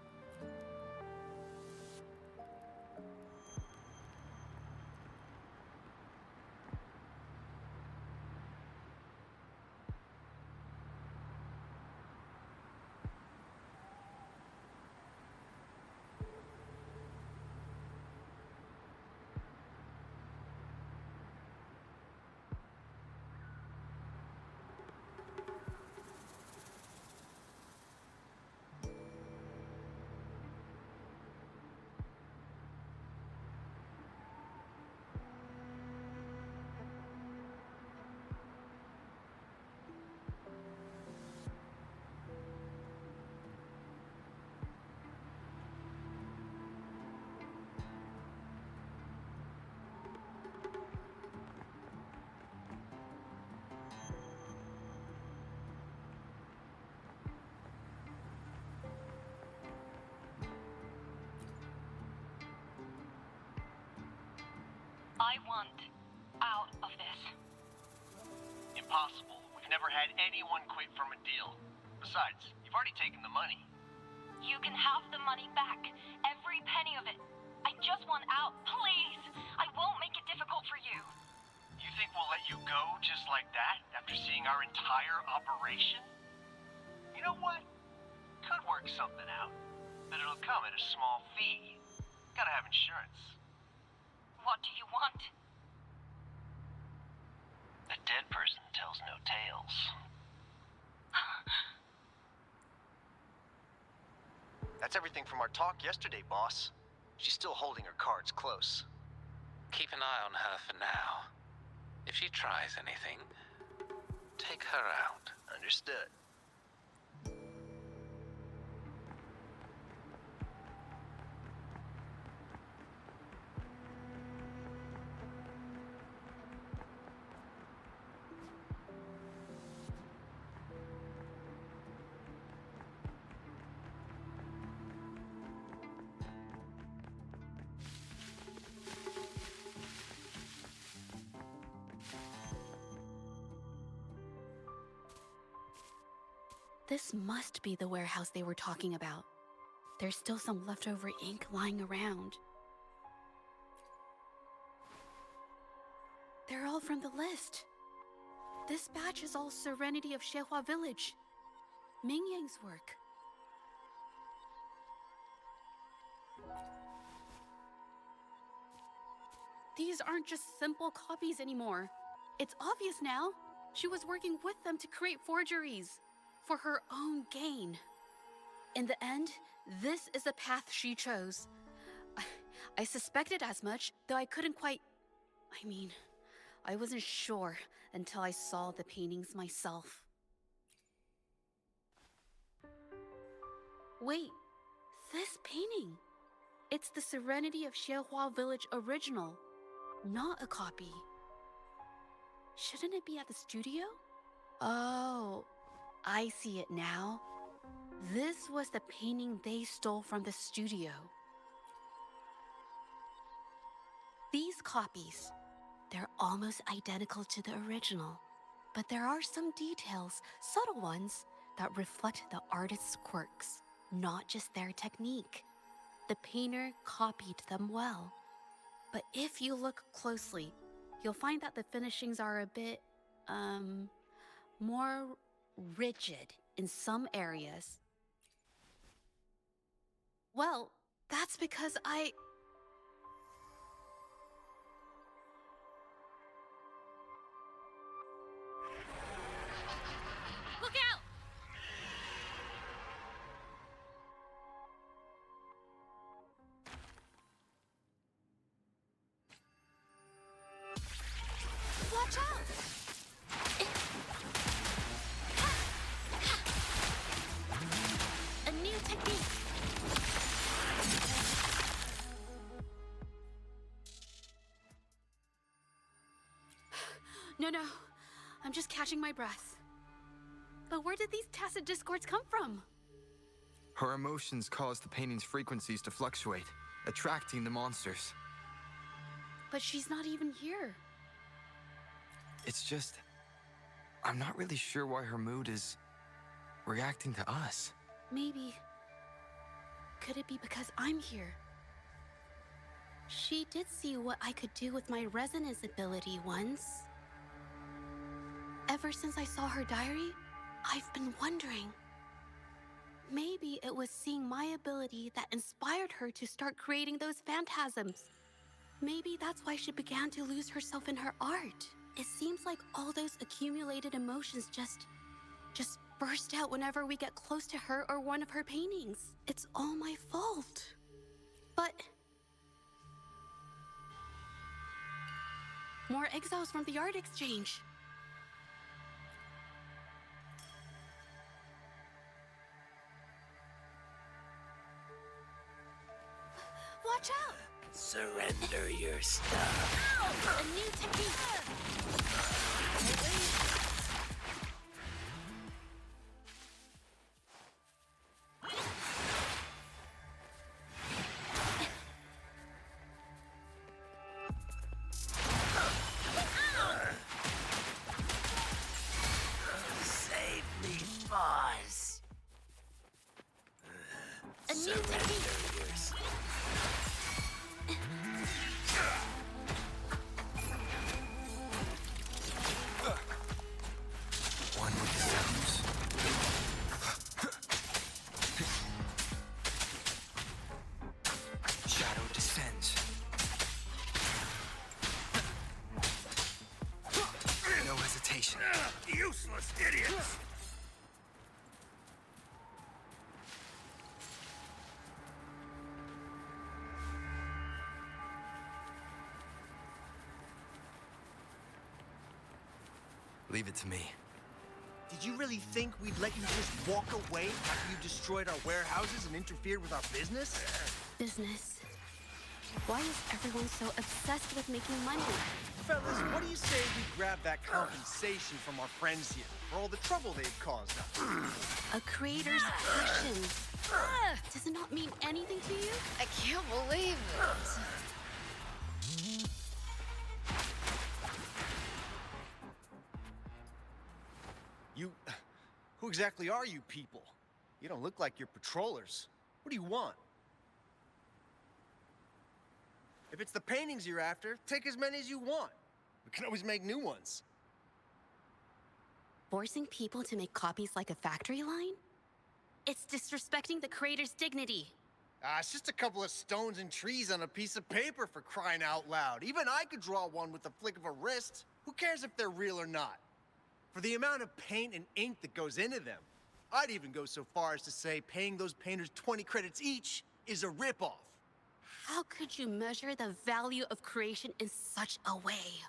I: I want out of this.
E: Impossible. We've never had anyone quit from a deal. Besides, you've already taken the money.
I: You can have the money back. Every penny of it. I just want out, please. I won't make it difficult for you.
E: You think we'll let you go just like that after seeing our entire operation? You know what? Could work something out. But it'll come at a small fee. Gotta have insurance.
I: What do you want?
E: A dead person tells no tales. That's everything from our talk yesterday, boss. She's still holding her cards close.
C: Keep an eye on her for now. If she tries anything, take her out.
E: Understood.
D: This must be the warehouse they were talking about. There's still some leftover ink lying around. They're all from the list. This batch is all Serenity of Shehua Village. Ming Yang's work. These aren't just simple copies anymore. It's obvious now. She was working with them to create forgeries for her own gain. In the end, this is the path she chose. I suspected as much, though I couldn't quite... I wasn't sure until I saw the paintings myself. Wait, this painting. It's the Serenity of Shehua Village original, not a copy. Shouldn't it be at the studio? Oh, I see it now. This was the painting they stole from the studio. These copies, they're almost identical to the original, but there are some details, subtle ones, that reflect the artist's quirks, not just their technique. The painter copied them well. But if you look closely, you'll find that the finishings are a bit, more rigid in some areas. Well, that's because Look out! Watch out! A new technique. No. I'm just catching my breath. But where did these tacit discords come from?
G: Her emotions caused the painting's frequencies to fluctuate, attracting the monsters.
D: But she's not even here.
G: It's just... I'm not really sure why her mood is reacting to us.
D: Maybe... Could it be because I'm here? She did see what I could do with my resonance ability once. Ever since I saw her diary, I've been wondering. Maybe it was seeing my ability that inspired her to start creating those phantasms. Maybe that's why she began to lose herself in her art. It seems like all those accumulated emotions just burst out whenever we get close to her or one of her paintings. It's all my fault. But... more exiles from the art exchange. Watch out!
J: Surrender your stuff.
D: A new technique!
J: Save me, boss.
D: A new
J: Surrender
D: technique!
J: your stuff.
G: information.
E: Useless idiots!
G: Leave it to me.
E: Did you really think we'd let you just walk away after you destroyed our warehouses and interfered with our business?
D: Business. Why is everyone so obsessed with making money?
E: Fellas, what do you say we grab that compensation from our friends here for all the trouble they've caused us?
D: A creator's passion. Does it not mean anything to you?
B: I can't believe it.
E: Who exactly are you people? You don't look like you're patrollers. What do you want? If it's the paintings you're after, take as many as you want. We can always make new ones.
D: Forcing people to make copies like a factory line? It's disrespecting the creator's dignity.
E: It's just a couple of stones and trees on a piece of paper, for crying out loud. Even I could draw one with the flick of a wrist. Who cares if they're real or not? For the amount of paint and ink that goes into them, I'd even go so far as to say paying those painters 20 credits each is a ripoff.
D: How could you measure the value of creation in such a way?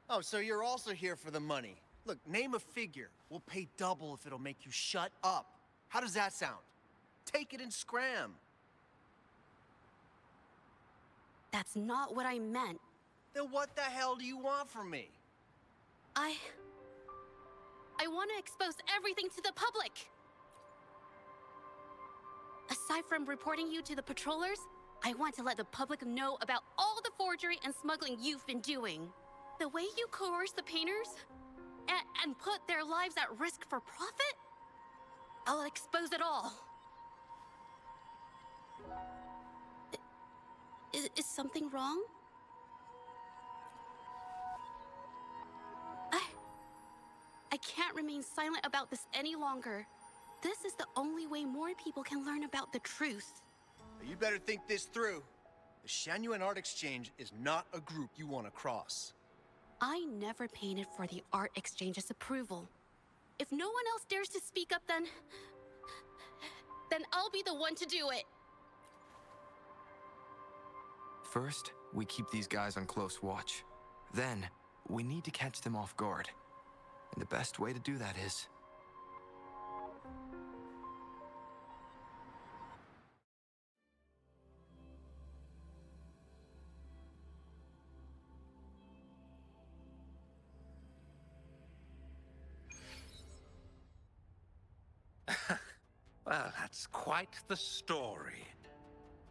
E: Oh, so you're also here for the money. Look, name a figure. We'll pay double if it'll make you shut up. How does that sound? Take it and scram.
D: That's not what I meant.
E: Then what the hell do you want from me?
D: I want to expose everything to the public. Aside from reporting you to the patrollers, I want to let the public know about all the forgery and smuggling you've been doing. The way you coerce the painters and put their lives at risk for profit? I'll expose it all. Is something wrong? I can't remain silent about this any longer. This is the only way more people can learn about the truth.
E: You better think this through. The Shangyuan Art Exchange is not a group you want to cross.
D: I never painted for the Art Exchange's approval. If no one else dares to speak up, then I'll be the one to do it.
G: First, we keep these guys on close watch. Then, we need to catch them off guard. And the best way to do that is...
C: Well, that's quite the story.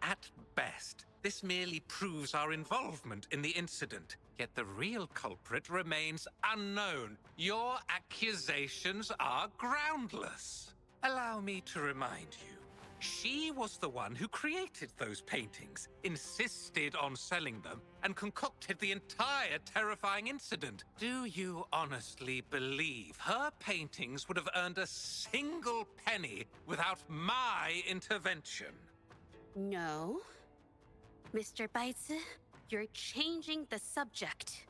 C: At best, this merely proves our involvement in the incident, yet the real culprit remains unknown. Your accusations are groundless. Allow me to remind you, she was the one who created those paintings, insisted on selling them, and concocted the entire terrifying incident. Do you honestly believe her paintings would have earned a single penny without my intervention?
D: No. Mr. Baitsu, you're changing the subject.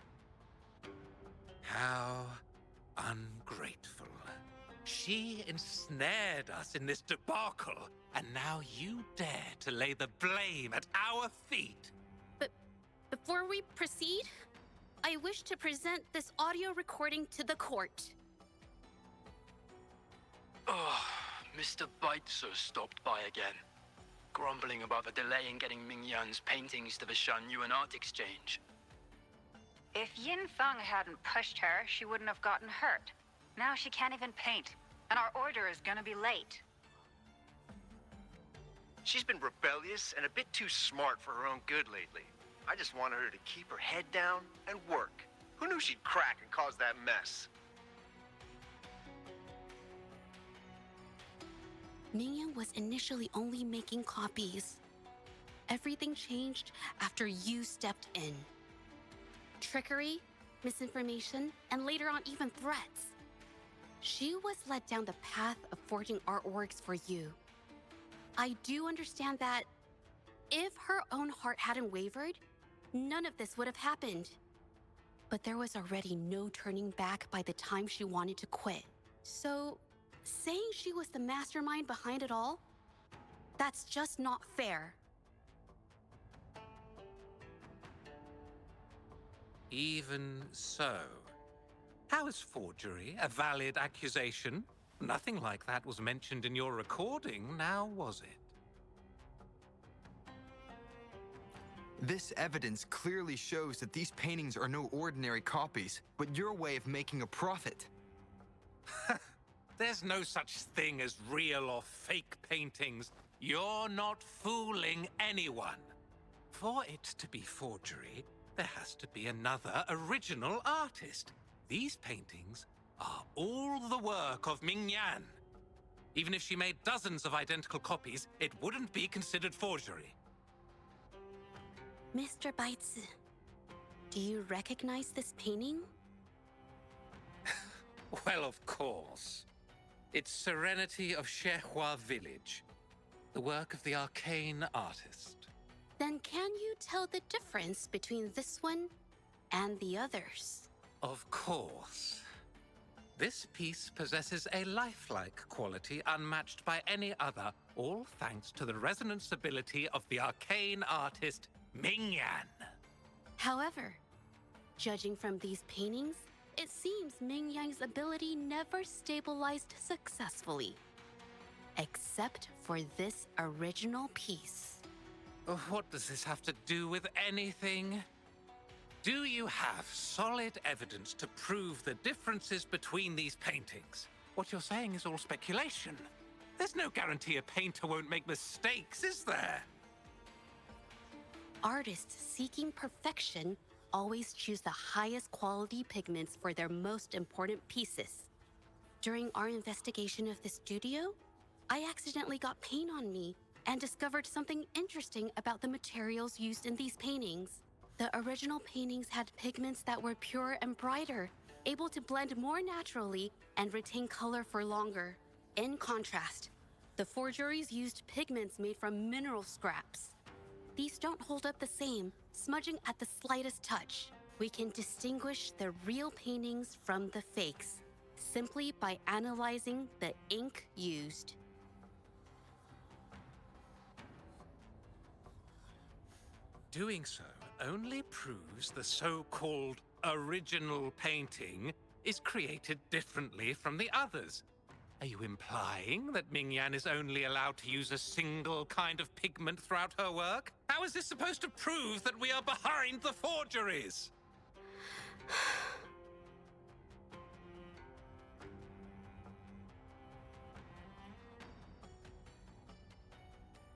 C: How ungrateful. She ensnared us in this debacle, and now you dare to lay the blame at our feet.
D: But before we proceed, I wish to present this audio recording to the court.
H: Oh, Mr. Baitsu stopped by again, grumbling about the delay in getting Ming Yan's paintings to the Shangyuan Art Exchange.
A: If Yin Feng hadn't pushed her, she wouldn't have gotten hurt. Now she can't even paint, and our order is gonna be late.
E: She's been rebellious and a bit too smart for her own good lately. I just wanted her to keep her head down and work. Who knew she'd crack and cause that mess?
D: Mingyan was initially only making copies. Everything changed after you stepped in. Trickery, misinformation, and later on even threats. She was led down the path of forging artworks for you. I do understand that if her own heart hadn't wavered, none of this would have happened. But there was already no turning back by the time she wanted to quit. So, saying she was the mastermind behind it all? That's just not fair.
C: Even so, how is forgery a valid accusation? Nothing like that was mentioned in your recording, now was it?
G: This evidence clearly shows that these paintings are no ordinary copies, but your way of making a profit.
C: There's no such thing as real or fake paintings. You're not fooling anyone. For it to be forgery, there has to be another original artist. These paintings are all the work of Ming Yan. Even if she made dozens of identical copies, it wouldn't be considered forgery.
D: Mr. Baitsu, do you recognize this painting?
C: Well, of course. It's Serenity of Shehua Village, the work of the arcane artist.
D: Then can you tell the difference between this one and the others?
C: Of course. This piece possesses a lifelike quality unmatched by any other, all thanks to the resonance ability of the arcane artist Ming Yan.
D: However, judging from these paintings, it seems Ming Yan's ability never stabilized successfully. Except for this original piece.
C: What does this have to do with anything? Do you have solid evidence to prove the differences between these paintings? What you're saying is all speculation. There's no guarantee a painter won't make mistakes, is there?
D: Artists seeking perfection always choose the highest quality pigments for their most important pieces. During our investigation of the studio, I accidentally got paint on me and discovered something interesting about the materials used in these paintings. The original paintings had pigments that were pure and brighter, able to blend more naturally and retain color for longer. In contrast, the forgeries used pigments made from mineral scraps. These don't hold up the same, smudging at the slightest touch. We can distinguish the real paintings from the fakes, simply by analyzing the ink used.
C: Doing so only proves the so-called original painting is created differently from the others. Are you implying that Ming Yan is only allowed to use a single kind of pigment throughout her work? How is this supposed to prove that we are behind the forgeries?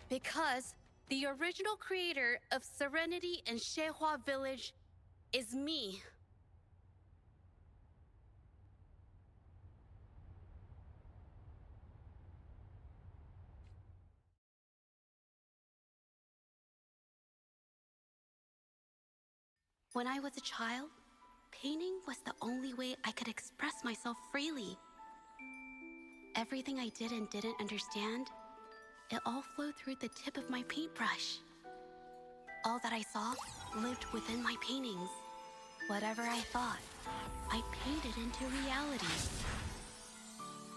D: Because the original creator of Serenity and Shehua Village is me. When I was a child, painting was the only way I could express myself freely. Everything I did and didn't understand, it all flowed through the tip of my paintbrush. All that I saw lived within my paintings. Whatever I thought, I painted into reality.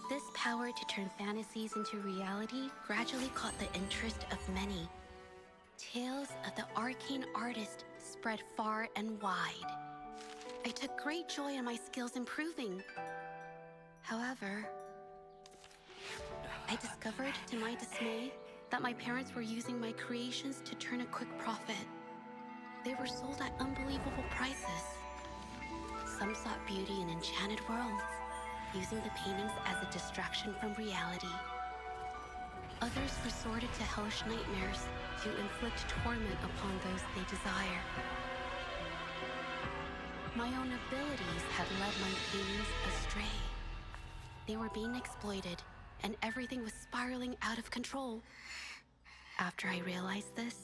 D: This power to turn fantasies into reality gradually caught the interest of many. Tales of the arcane artist spread far and wide. I took great joy in my skills improving. However, I discovered, to my dismay, that my parents were using my creations to turn a quick profit. They were sold at unbelievable prices. Some sought beauty in enchanted worlds, using the paintings as a distraction from reality. Others resorted to hellish nightmares to inflict torment upon those they desire. My own abilities had led my paintings astray. They were being exploited, and everything was spiraling out of control. After I realized this,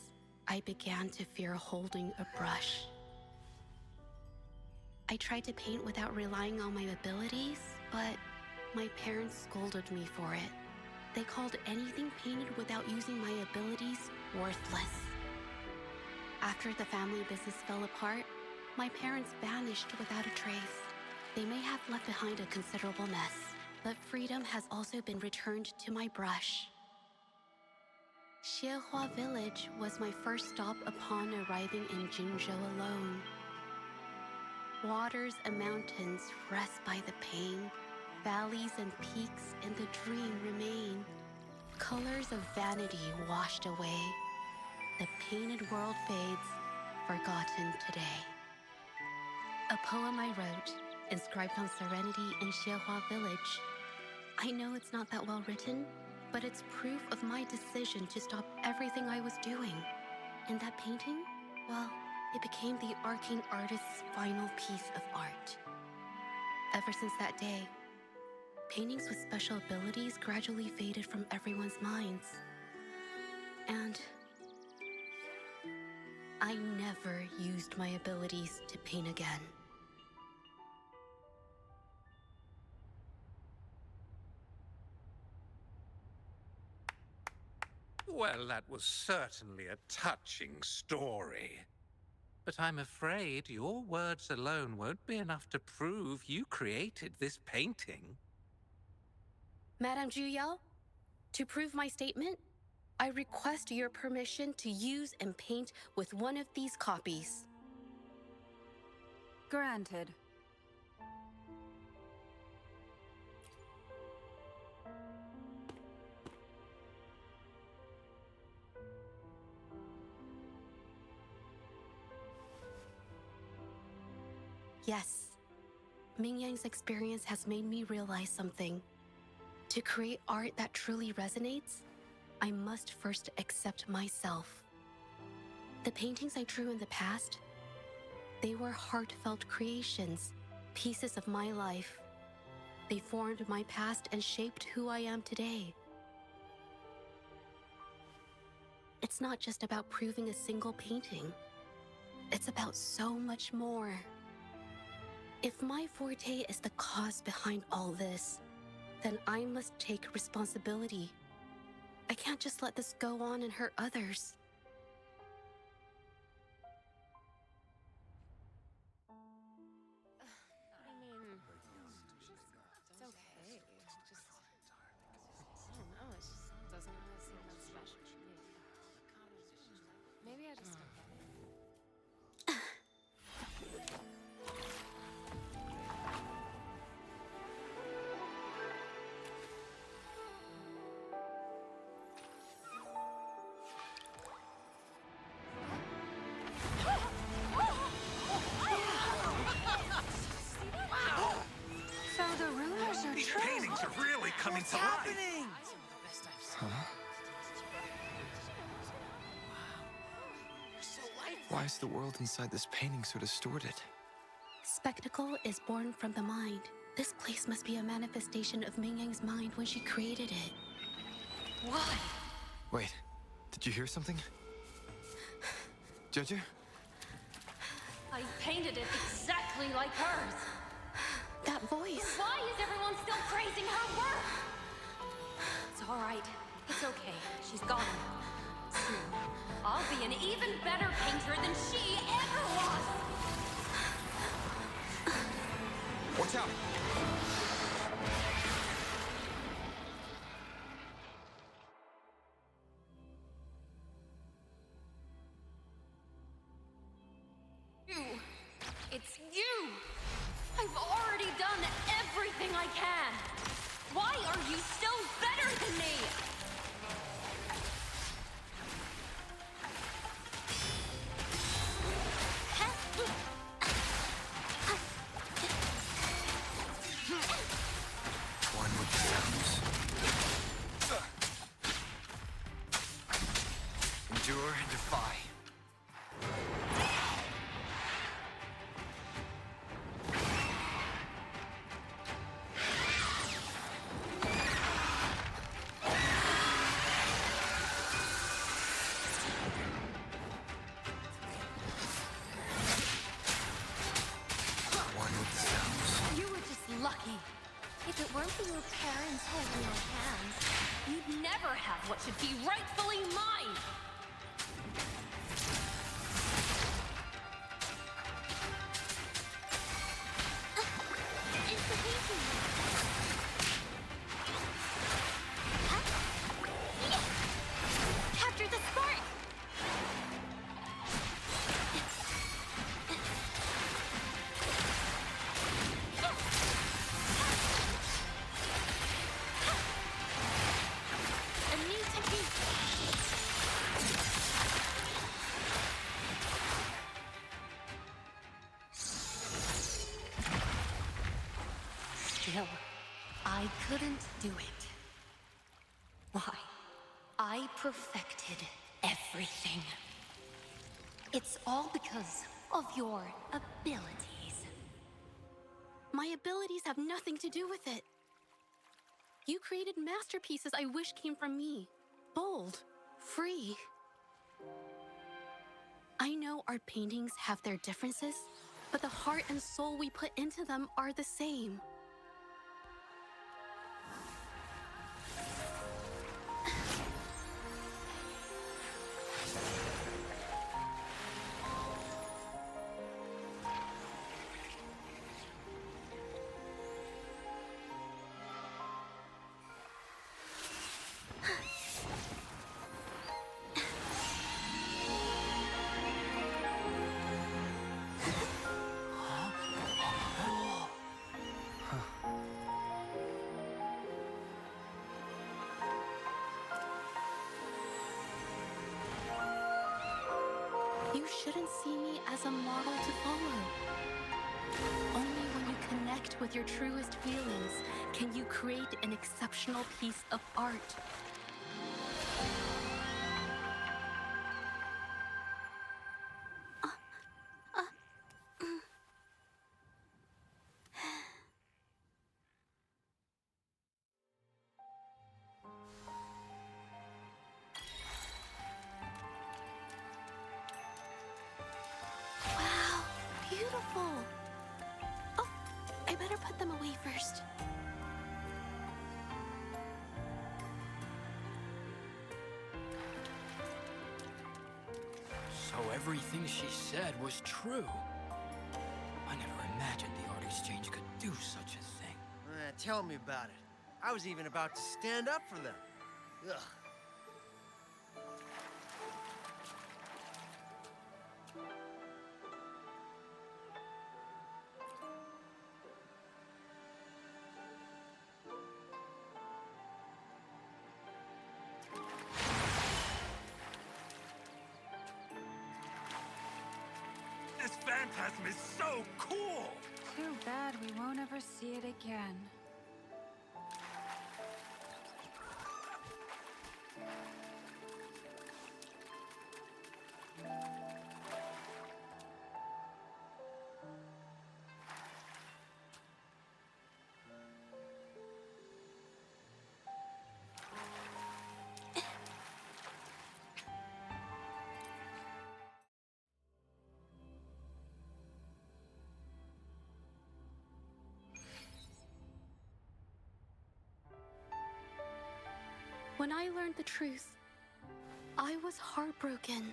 D: I began to fear holding a brush. I tried to paint without relying on my abilities, but my parents scolded me for it. They called anything painted without using my abilities worthless. After the family business fell apart, My parents vanished without a trace. They may have left behind a considerable mess, but freedom has also been returned to my brush. Xiehua Village was my first stop upon arriving in Jinzhou alone. Waters and mountains rest by the pain. Valleys and peaks in the dream remain. Colors of vanity washed away. The painted world fades, forgotten today. A poem I wrote, inscribed on serenity in Xiehua Village. I know it's not that well written, but it's proof of my decision to stop everything I was doing. And that painting, well, it became the arcane artist's final piece of art. Ever since that day, paintings with special abilities gradually faded from everyone's minds. And I never used my abilities to paint again.
C: Well, that was certainly a touching story. But I'm afraid your words alone won't be enough to prove you created this painting.
D: Madame Juyao, to prove my statement, I request your permission to use and paint with one of these copies.
A: Granted.
D: Yes, Ming Yang's experience has made me realize something. To create art that truly resonates, I must first accept myself. The paintings I drew in the past, they were heartfelt creations, pieces of my life. They formed my past and shaped who I am today. It's not just about proving a single painting. It's about so much more. If my forte is the cause behind all this, then I must take responsibility. I can't just let this go on and hurt others.
F: I mean, it's okay. Just, I don't know, it just doesn't really seem that special to me. Maybe I just don't get it.
A: So the rumors are
C: These
A: true.
C: paintings are really coming to life.
E: Happening!
G: Why is the world inside this painting so distorted?
D: Spectacle is born from the mind. This place must be a manifestation of Ming Yang's mind when she created it.
A: Why?
G: Wait, did you hear something? Judger?
F: I painted it exactly like hers.
D: That voice.
F: Why is everyone still praising her work? It's all right. It's okay. She's gone. Soon, I'll be an even better painter than she ever was.
G: Watch out!
F: You. It's you. I've already done everything I can. Why are you still better than me?
G: One with the sounds. Endure and defy. One with the sounds.
F: You were just lucky. If it weren't for your parents holding your hands, you'd never have what should be rightfully mine. still, I couldn't do it. Why? I perfected everything. It's all because of your abilities.
D: My abilities have nothing to do with it. You created masterpieces I wish came from me. Bold, free. I know our paintings have their differences, but the heart and soul we put into them are the same. You shouldn't see me as a model to follow. Only when you connect with your truest feelings can you create an exceptional piece of art. Wow, beautiful. Oh, I better put them away first.
H: So everything she said was true. I never imagined the art exchange could do such a thing.
E: Tell me about it. I was even about to stand up for them. Ugh.
C: This phantasm is so cool!
A: Too bad we won't ever see it again.
D: When I learned the truth, I was heartbroken.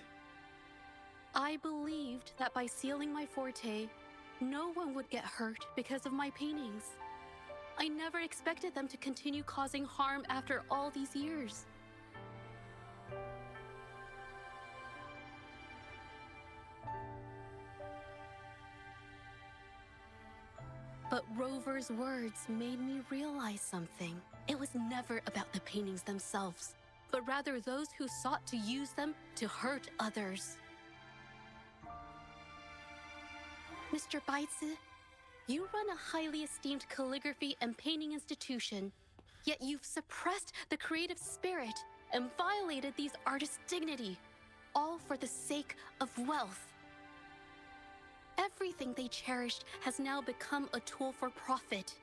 D: I believed that by sealing my forte, no one would get hurt because of my paintings. I never expected them to continue causing harm after all these years. But Rover's words made me realize something. It was never about the paintings themselves, but rather those who sought to use them to hurt others. Mr. Baitsu, you run a highly esteemed calligraphy and painting institution, yet you've suppressed the creative spirit and violated these artists' dignity, all for the sake of wealth. Everything they cherished has now become a tool for profit.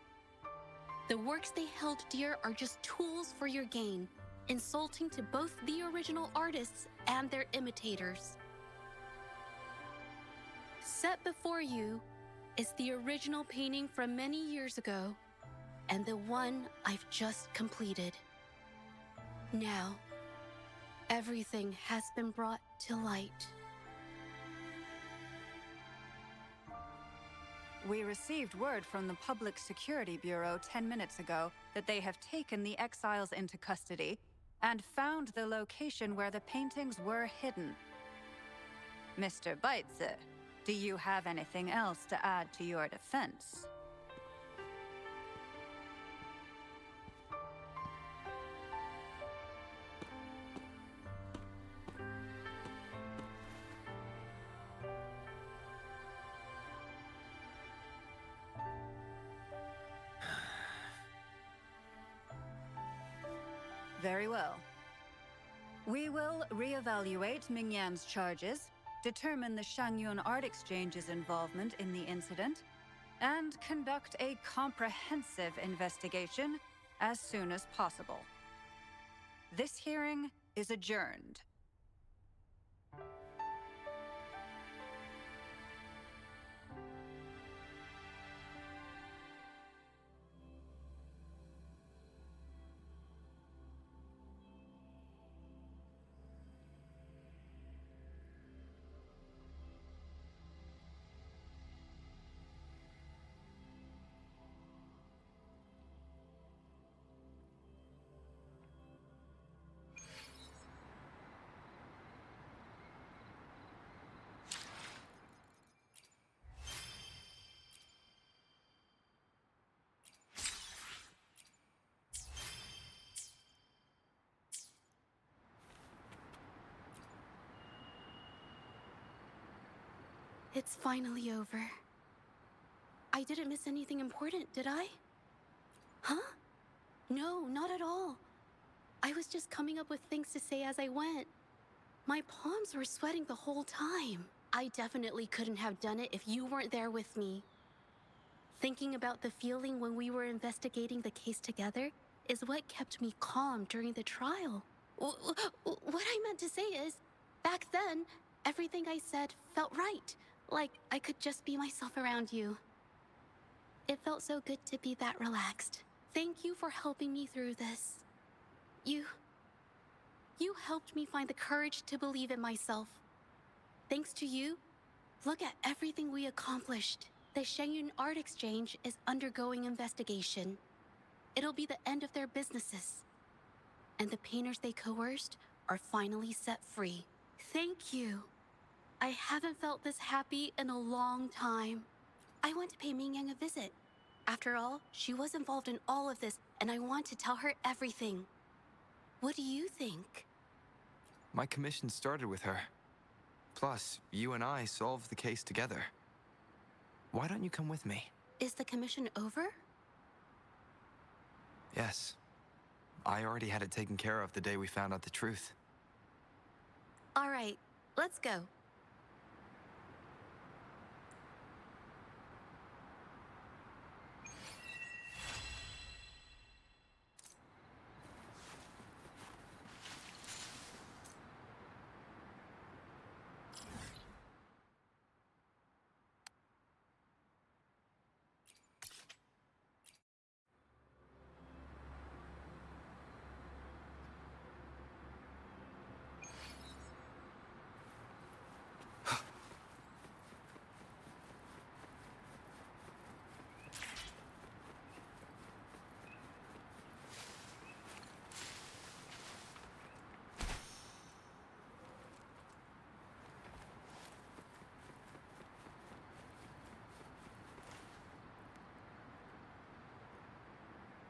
D: The works they held dear are just tools for your gain, insulting to both the original artists and their imitators. Set before you is the original painting from many years ago, and the one I've just completed. Now, everything has been brought to light.
A: We received word from the Public Security Bureau 10 minutes ago that they have taken the exiles into custody and found the location where the paintings were hidden. Mr. Baitsu, do you have anything else to add to your defense? Very well. We will reevaluate Mingyan's charges, determine the Shangyun Art Exchange's involvement in the incident, and conduct a comprehensive investigation as soon as possible. This hearing is adjourned.
D: It's finally over. I didn't miss anything important, did I? Huh? No, not at all. I was just coming up with things to say as I went. My palms were sweating the whole time. I definitely couldn't have done it if you weren't there with me. Thinking about the feeling when we were investigating the case together is what kept me calm during the trial. What I meant to say is, back then, everything I said felt right. Like I could just be myself around you. It felt so good to be that relaxed. Thank you for helping me through this. You helped me find the courage to believe in myself. Thanks to you, look at everything we accomplished. The Shangyun Art Exchange is undergoing investigation. It'll be the end of their businesses. And the painters they coerced are finally set free. Thank you. I haven't felt this happy in a long time. I want to pay Mingyang a visit. After all, she was involved in all of this, and I want to tell her everything. What do you think?
G: My commission started with her. Plus, you and I solved the case together. Why don't you come with me?
D: Is the commission over?
G: Yes. I already had it taken care of the day we found out the truth.
D: All right, let's go.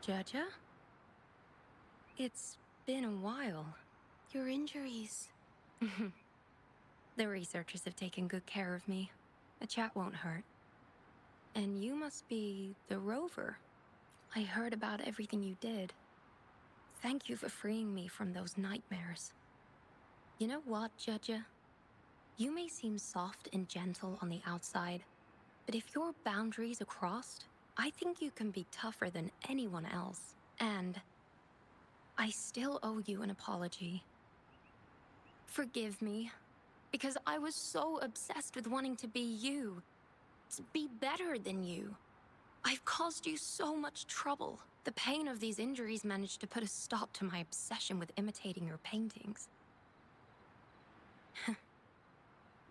F: Jaja? It's been a while.
D: Your injuries.
F: The researchers have taken good care of me. A chat won't hurt. And you must be the rover. I heard about everything you did. Thank you for freeing me from those nightmares. You know what, Jaja? You may seem soft and gentle on the outside, but if your boundaries are crossed, I think you can be tougher than anyone else. And I still owe you an apology. Forgive me, because I was so obsessed with wanting to be you, to be better than you. I've caused you so much trouble. The pain of these injuries managed to put a stop to my obsession with imitating your paintings.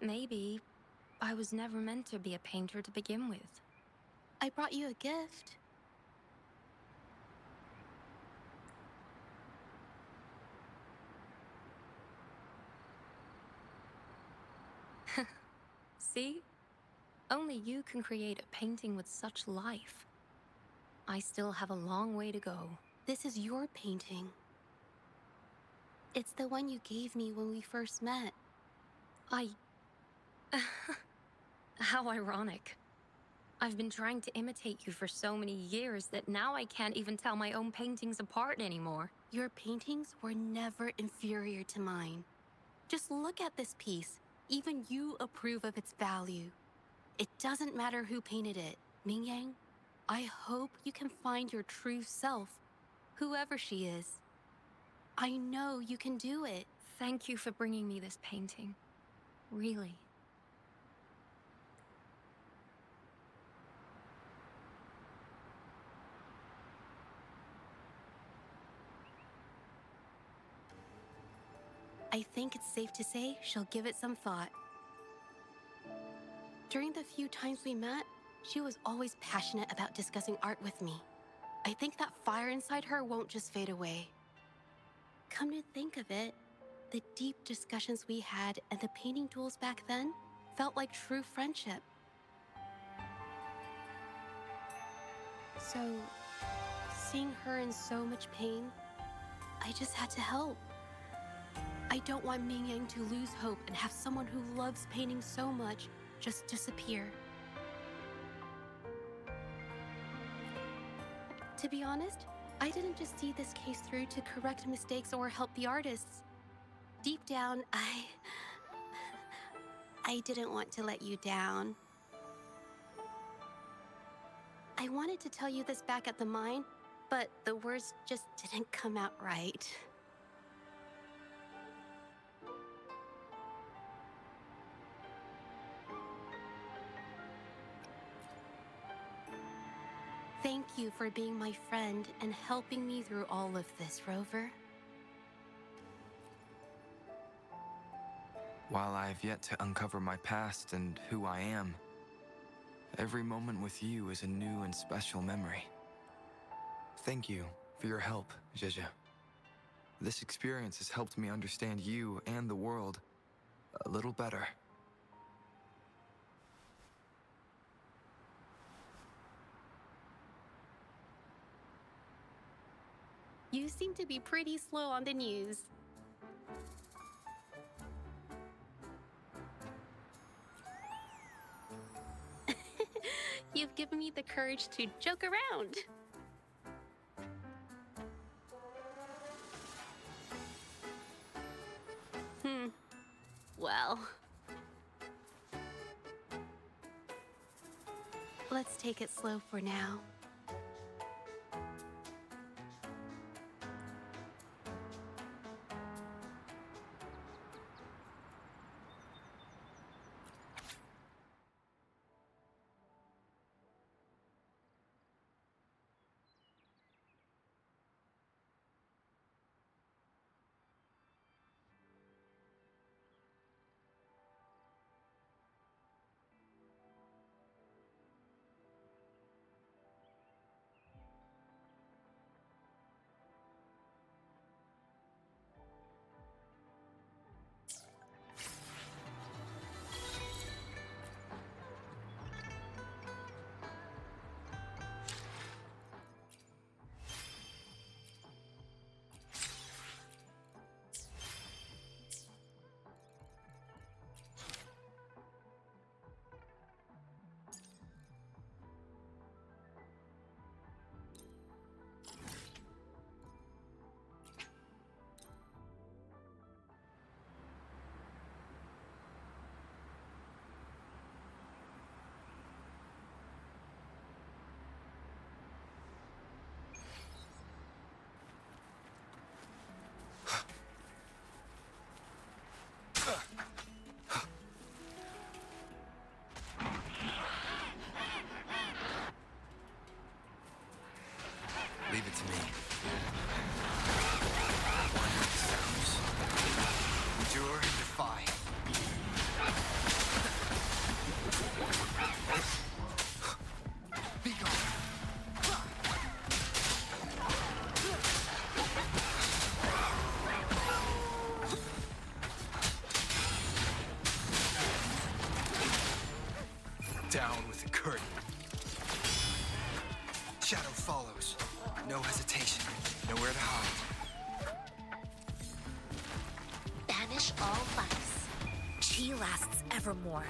F: Maybe I was never meant to be a painter to begin with.
D: I brought you a gift.
F: See? Only you can create a painting with such life. I still have a long way to go.
D: This is your painting. It's the one you gave me when we first met.
F: How ironic. I've been trying to imitate you for so many years that now I can't even tell my own paintings apart anymore.
D: Your paintings were never inferior to mine. Just look at this piece. Even you approve of its value. It doesn't matter who painted it. Mingyang, I hope you can find your true self, whoever she is. I know you can do it.
F: Thank you for bringing me this painting. Really.
D: I think it's safe to say she'll give it some thought. During the few times we met, she was always passionate about discussing art with me. I think that fire inside her won't just fade away. Come to think of it, the deep discussions we had and the painting duels back then felt like true friendship. So, seeing her in so much pain, I just had to help. I don't want Mingyang to lose hope and have someone who loves painting so much just disappear. To be honest, I didn't just see this case through to correct mistakes or help the artists. Deep down, I didn't want to let you down. I wanted to tell you this back at the mine, but the words just didn't come out right. Thank you for being my friend and helping me through all of this, Rover.
G: While I have yet to uncover my past and who I am, every moment with you is a new and special memory. Thank you for your help, Jeje. This experience has helped me understand you and the world a little better.
D: You seem to be pretty slow on the news. You've given me the courage to joke around. Well. Let's take it slow for now.
G: Leave it to me. One with the sounds. Endure and defy. Be gone. Down with the curtain. Shadow follows. No hesitation. Nowhere to hide.
B: Banish all vice. Chi lasts evermore.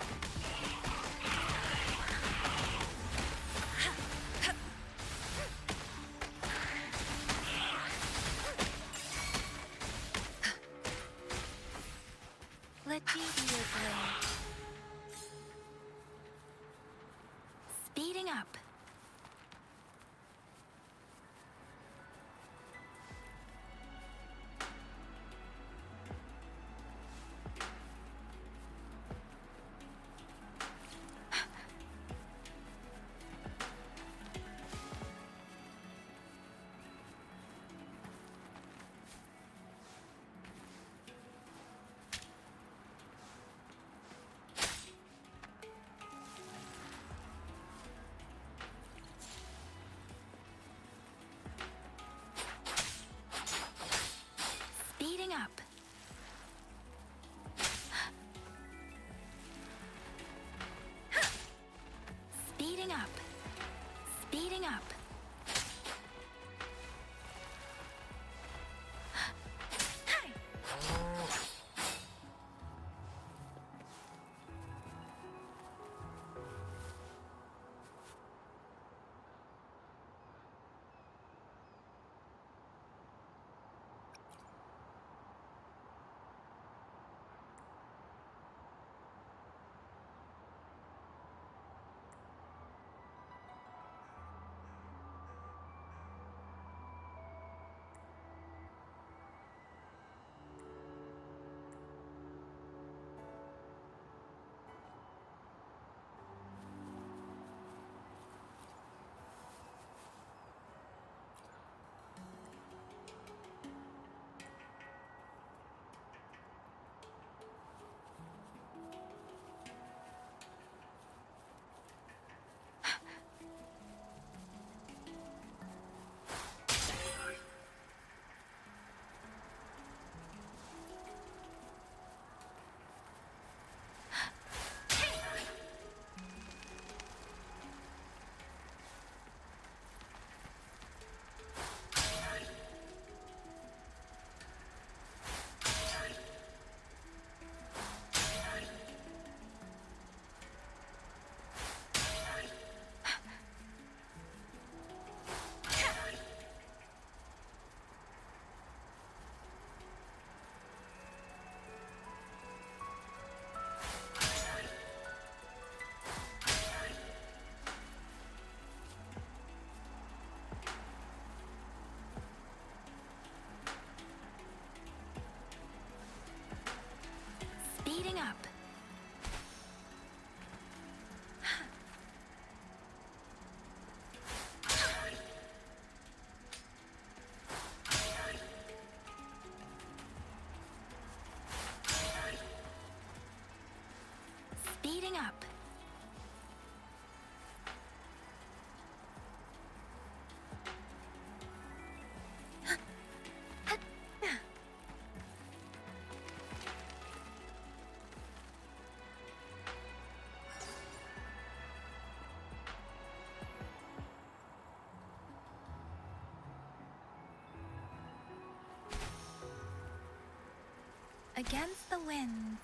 F: against the winds.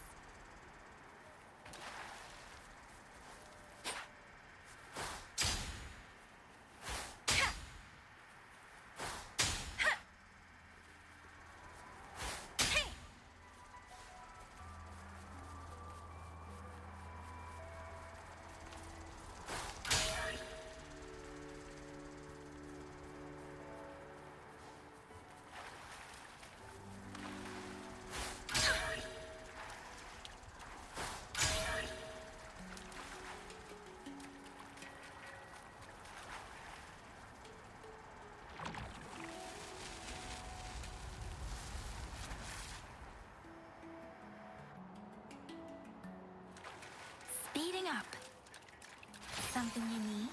F: Speeding up. Something you need?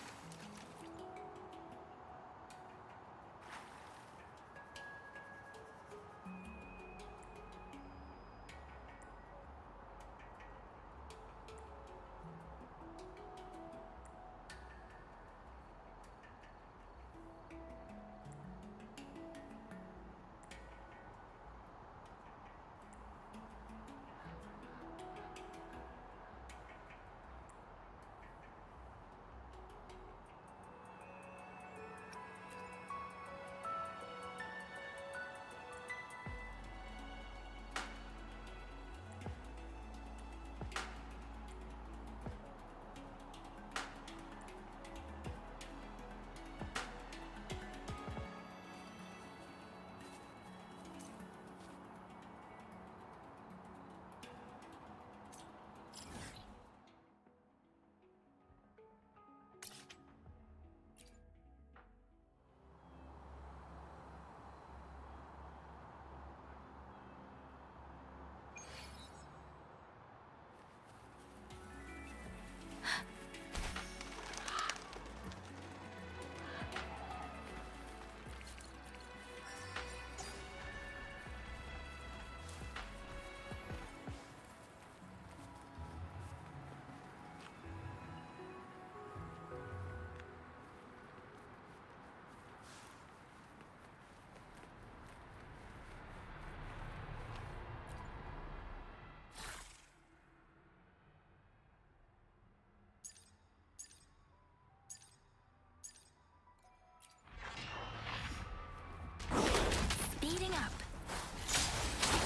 F: Speeding up.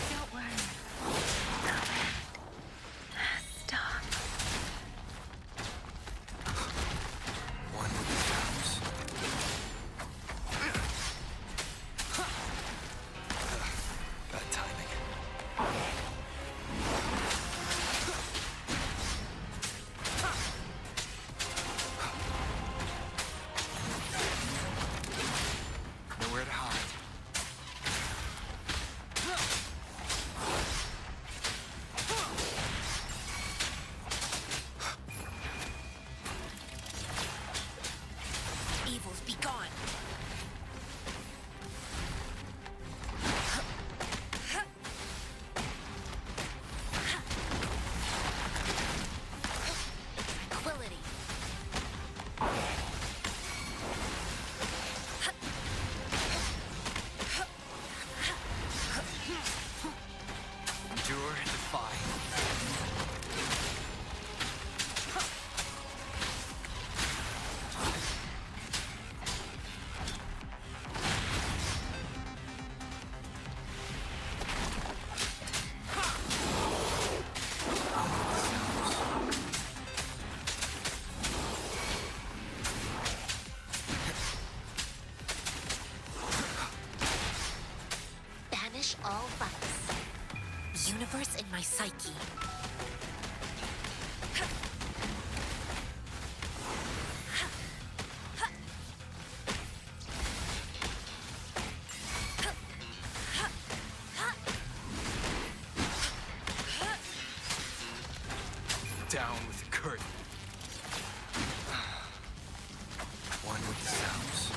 F: Don't worry. Stop.
G: One with the sounds. Bad timing. Nowhere to hide.
B: Evils be gone. Tranquility.
G: Endure and defy.
B: Banish all vice. Universe in my psyche.
G: Down with the curtain. One with the sounds.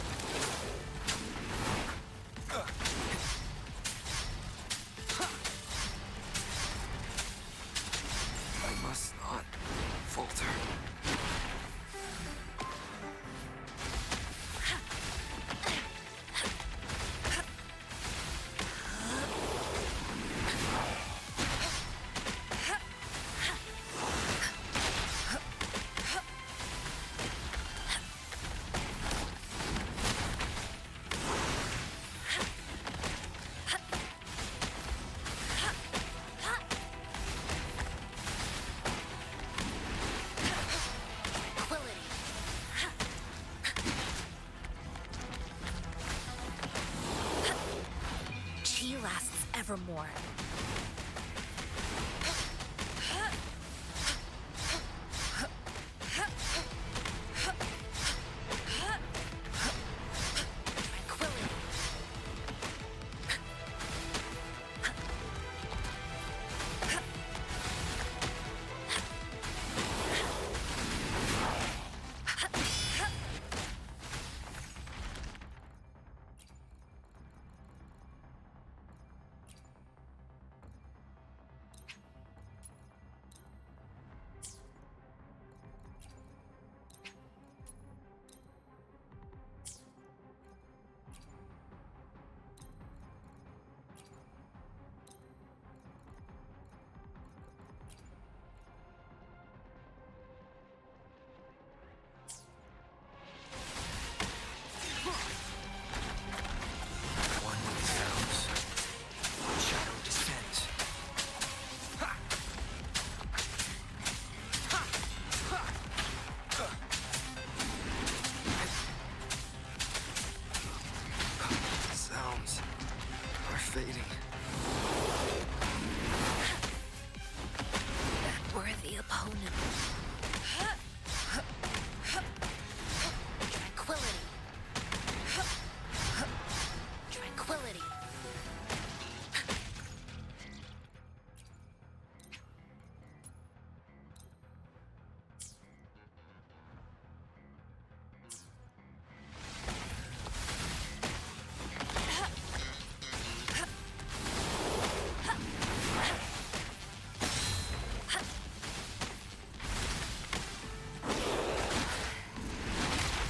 B: forevermore.
G: One with the sounds. Shadow descends. Ha! Ha! Ha! The sounds are fading.
B: Worthy opponent. Tranquility. Tranquility.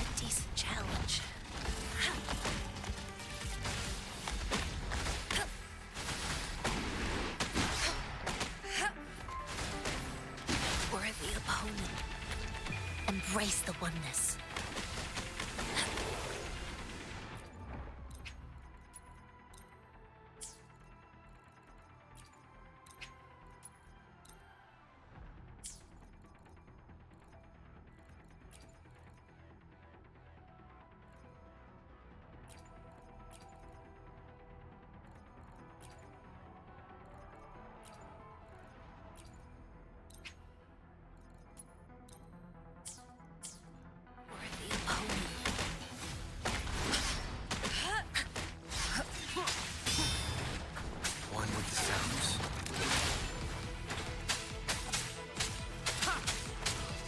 B: A decent challenge. Worthy opponent. Embrace the oneness. Worthy opponent.
G: One with the sounds.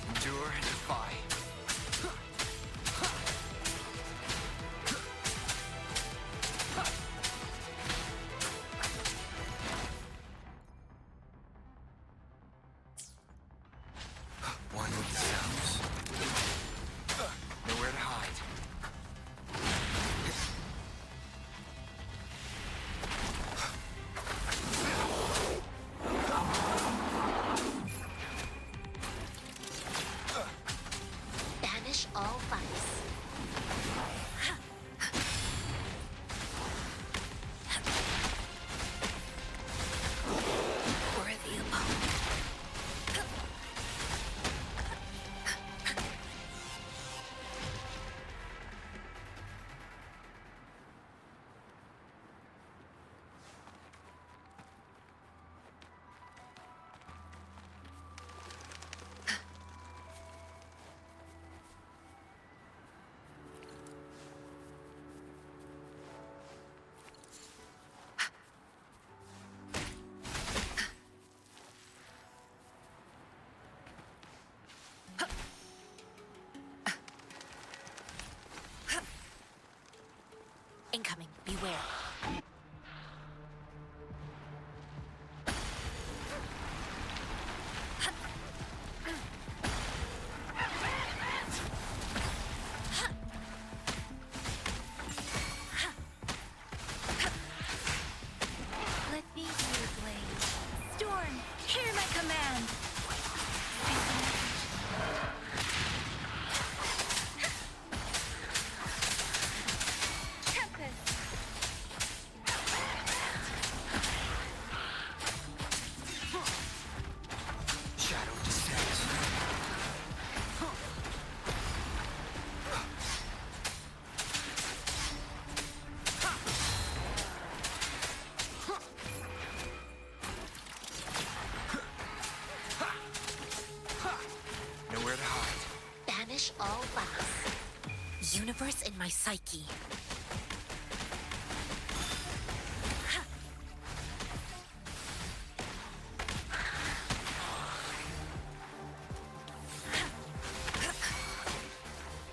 G: Endure and defy. One with the sounds. Nowhere to hide.
B: Banish all vice. Worthy opponent. Incoming. Beware. Let me hear your blade. Storm, hear my command. Tempest. in my psyche.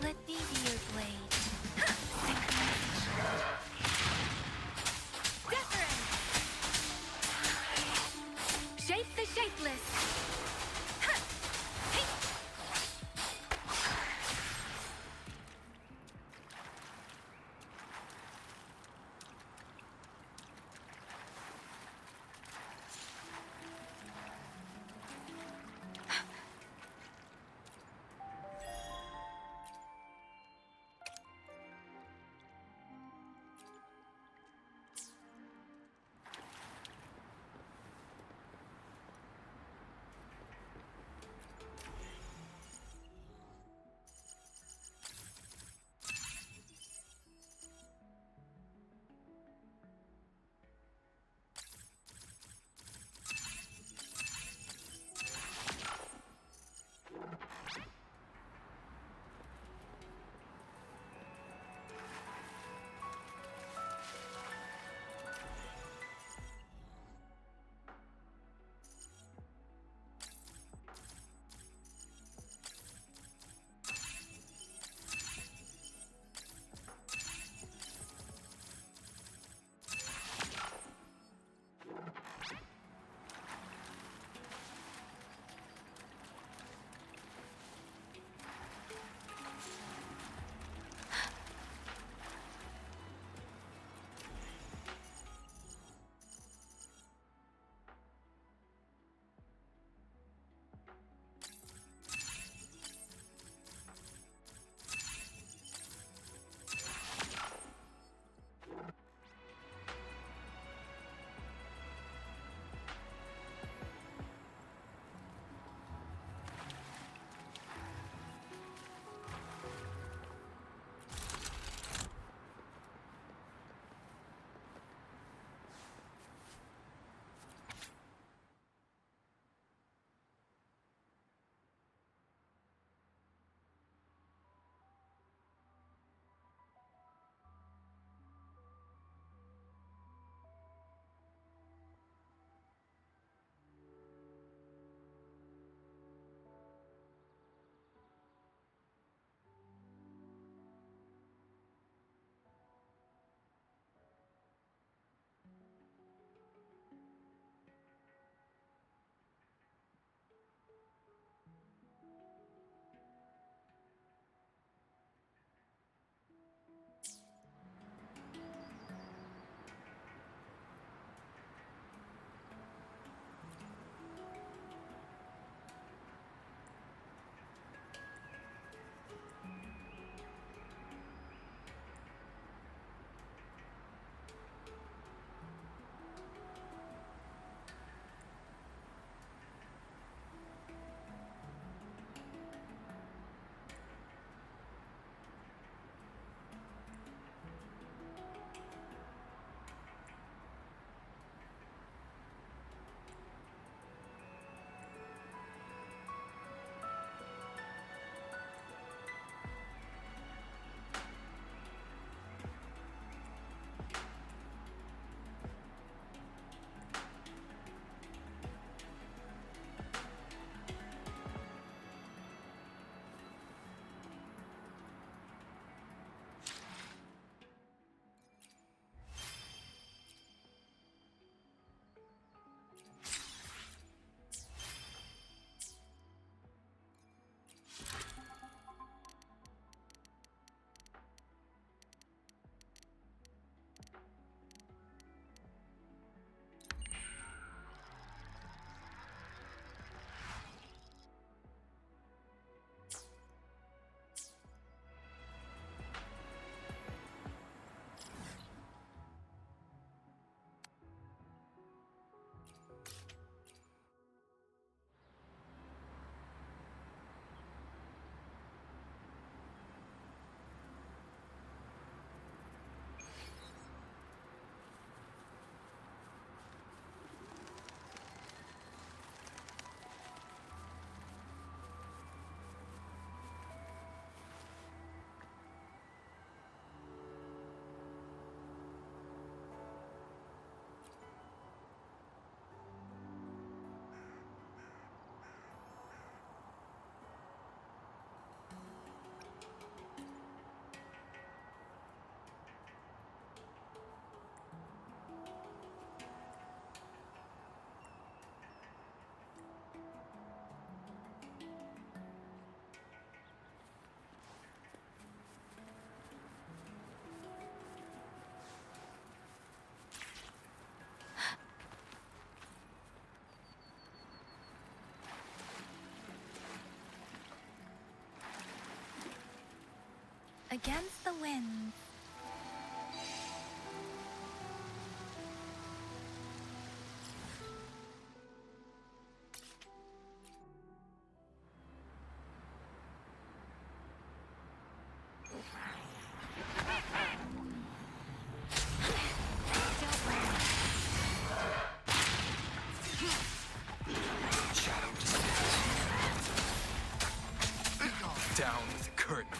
B: Let me be your blade.
F: Wuthering! Shape the shapeless!
B: against the wind.
G: Shadow descends. Down with the curtain.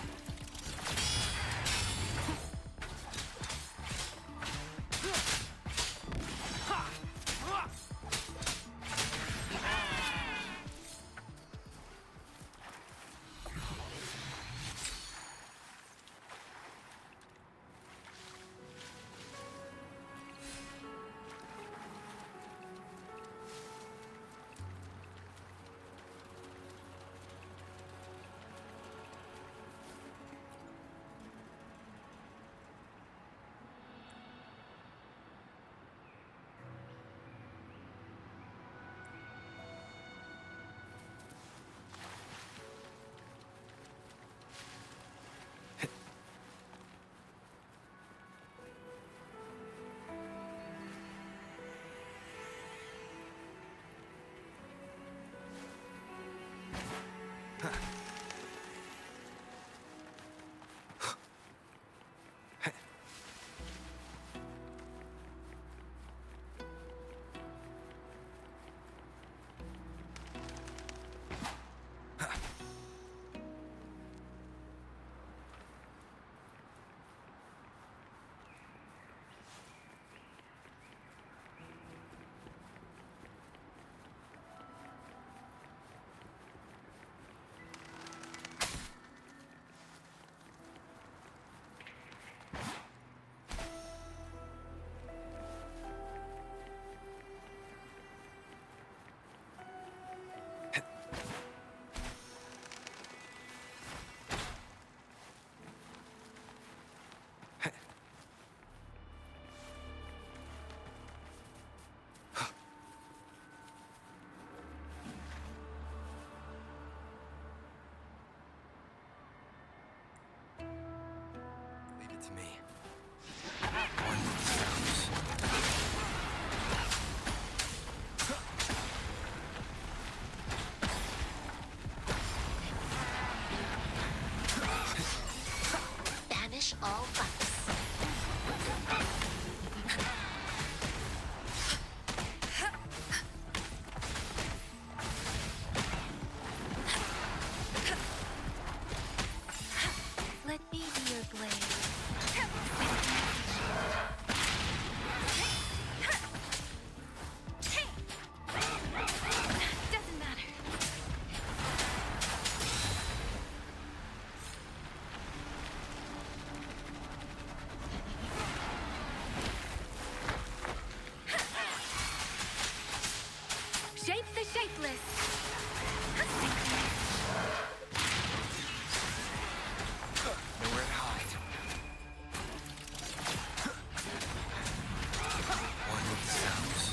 G: Leave it to me. One with the sounds.
B: Banish all bugs. Let me be your blade. Doesn't matter. Shape the shapeless.
G: Nowhere to hide. One with the sounds.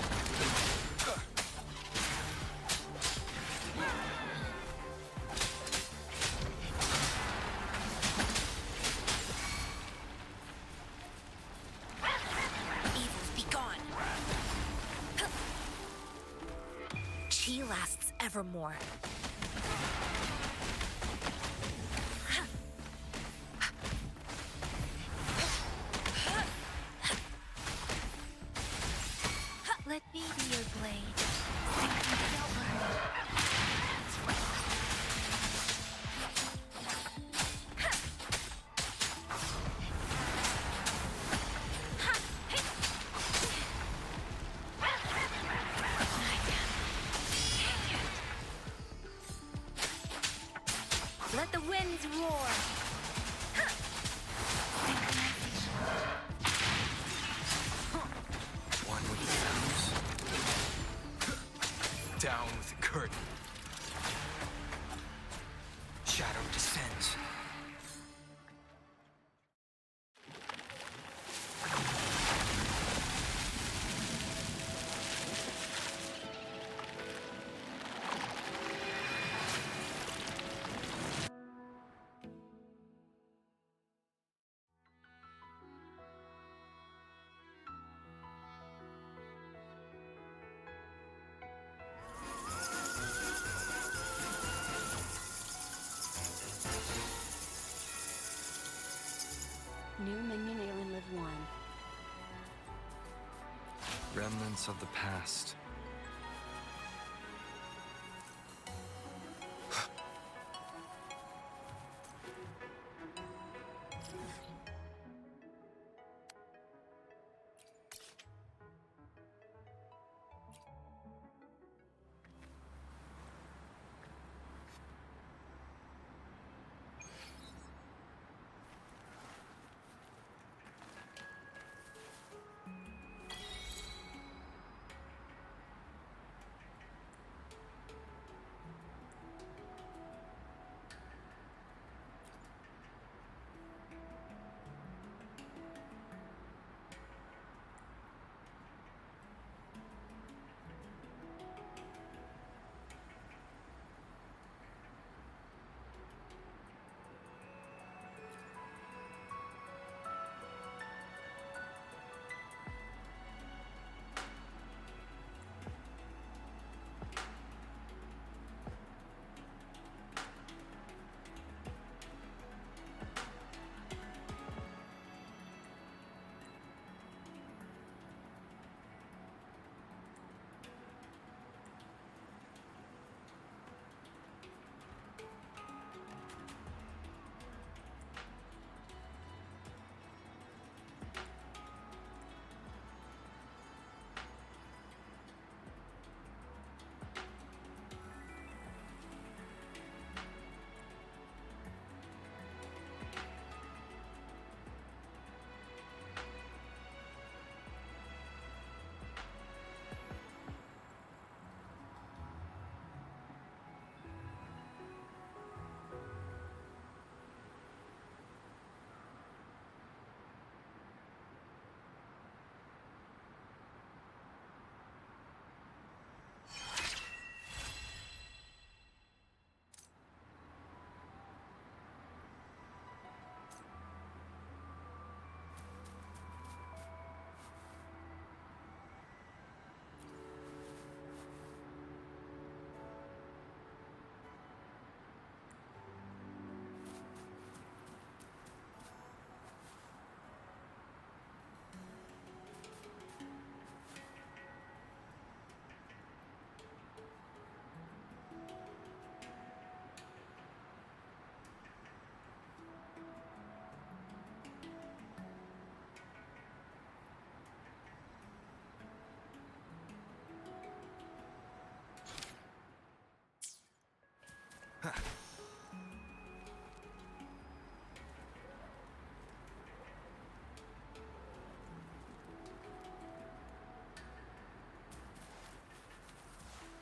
B: Evils be gone. Chi lasts evermore. Let me be your blade. Don't worry. Let the winds roar.
G: One with the sounds. Down with the curtain. Shadow descends.
F: New Minion Alien Live 1.
G: Remnants of the past.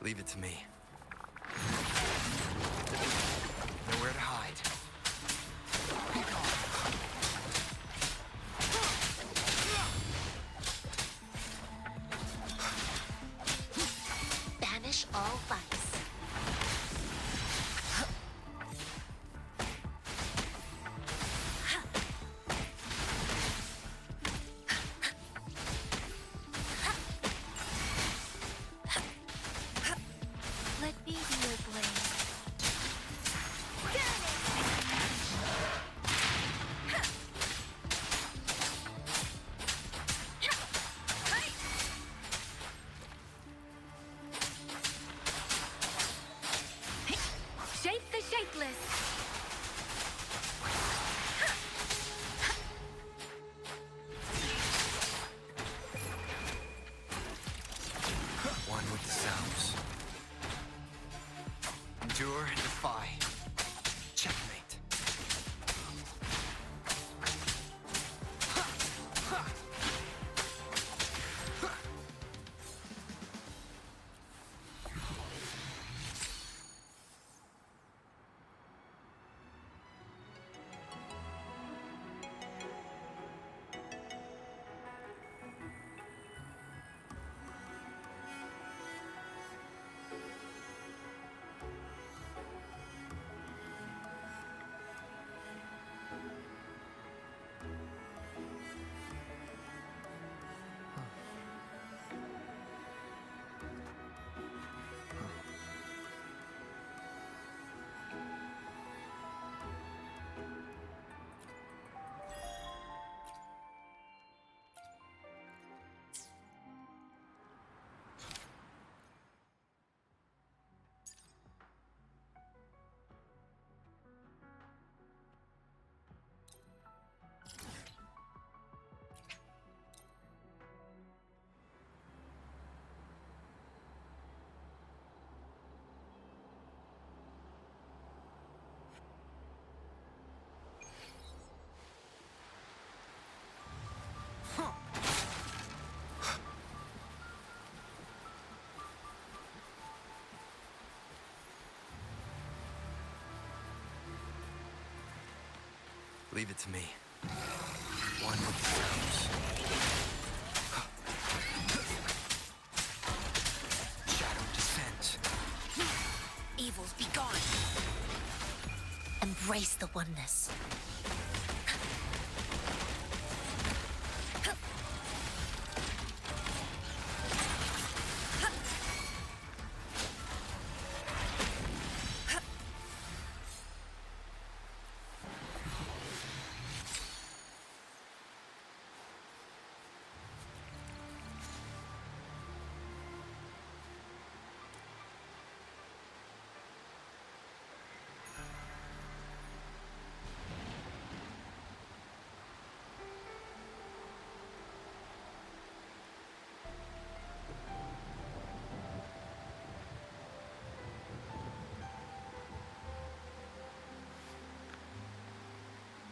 G: Leave it to me. Nowhere to hide. Be gone.
B: Banish all vice. Let me be your blade.
G: Leave it to me. One with the shadows. Shadow descends.
B: Evils be gone. Embrace the oneness.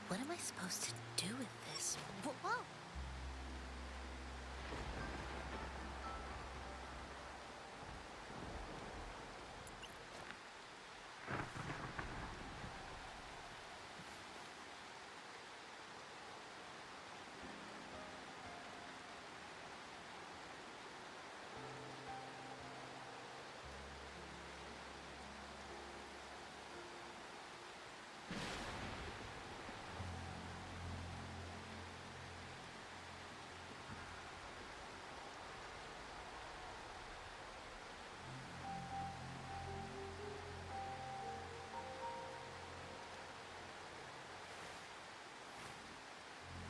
B: What am I supposed to do with this? Whoa!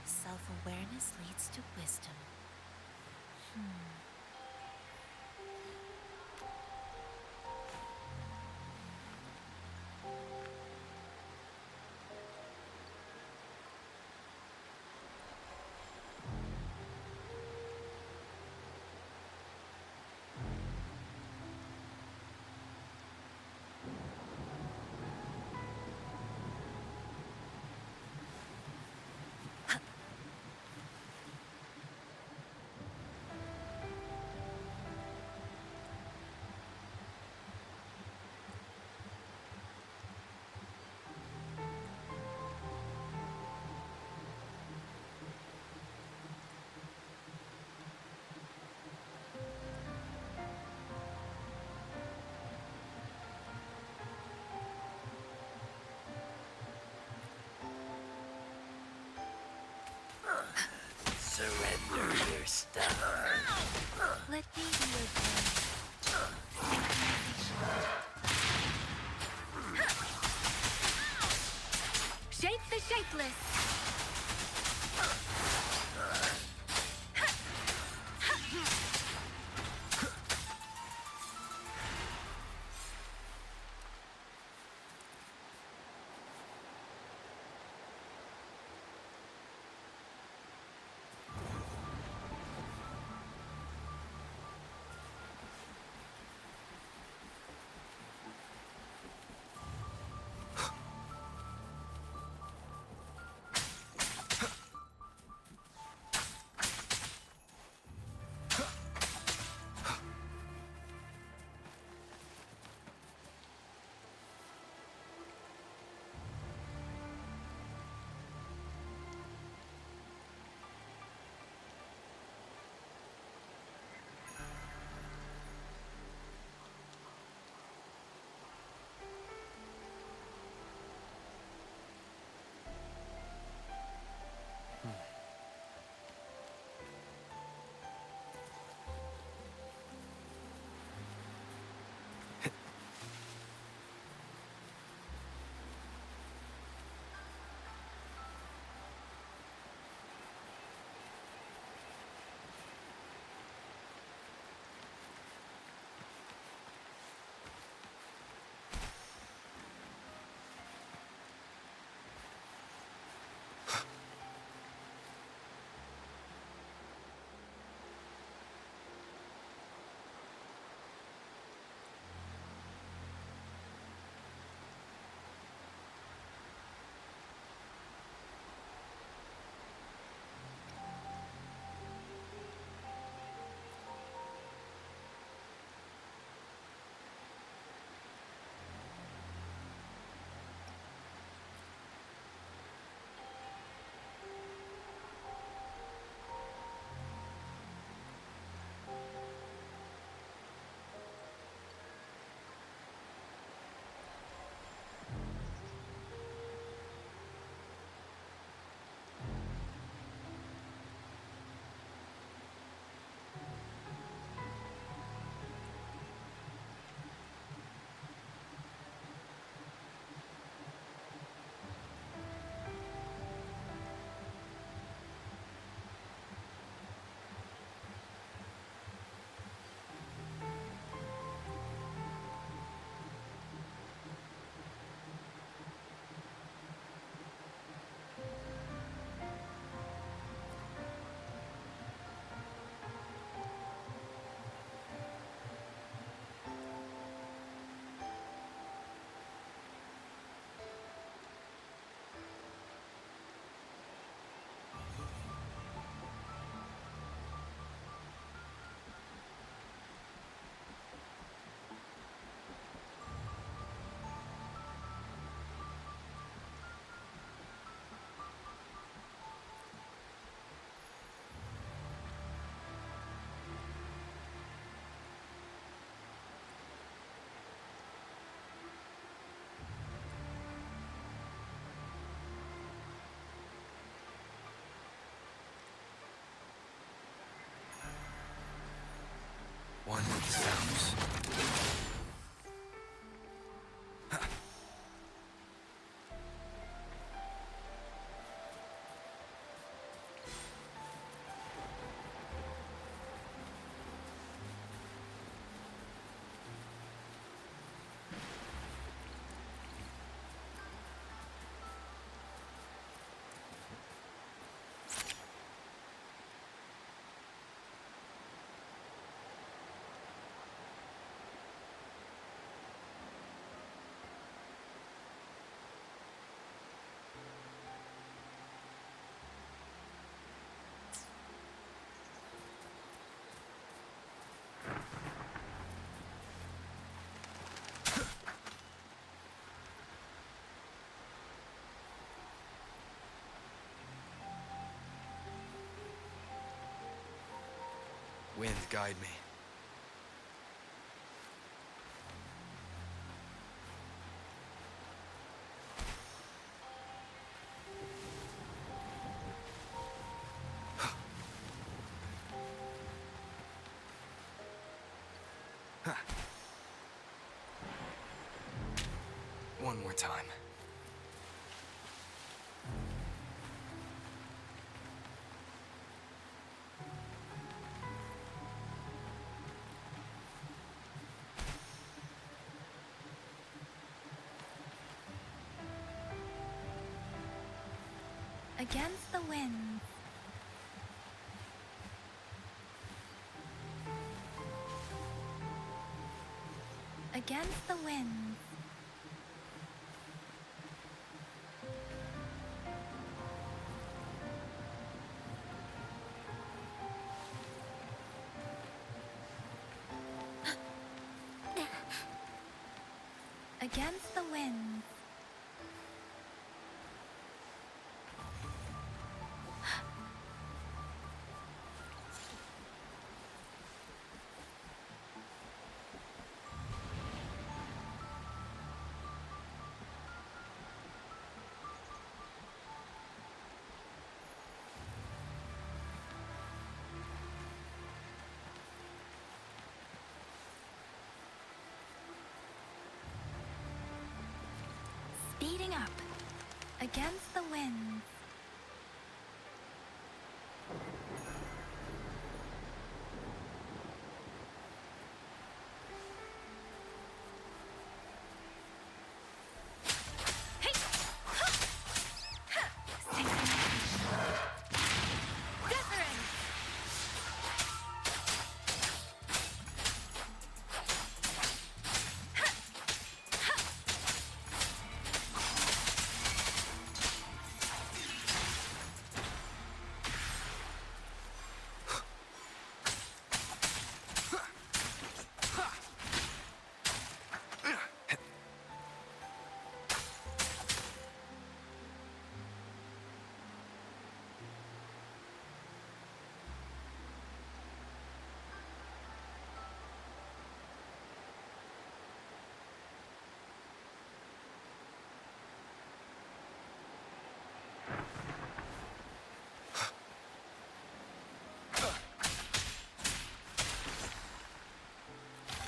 B: Self-awareness leads to wisdom.
J: Surrender your stuff.
B: Let me be your guide. Shape the shapeless.
G: One with the sounds. Wind, guide me. One more time.
B: Against the wind. Against the wind. Against the wind. Speeding up. Against the wind. Wuthering!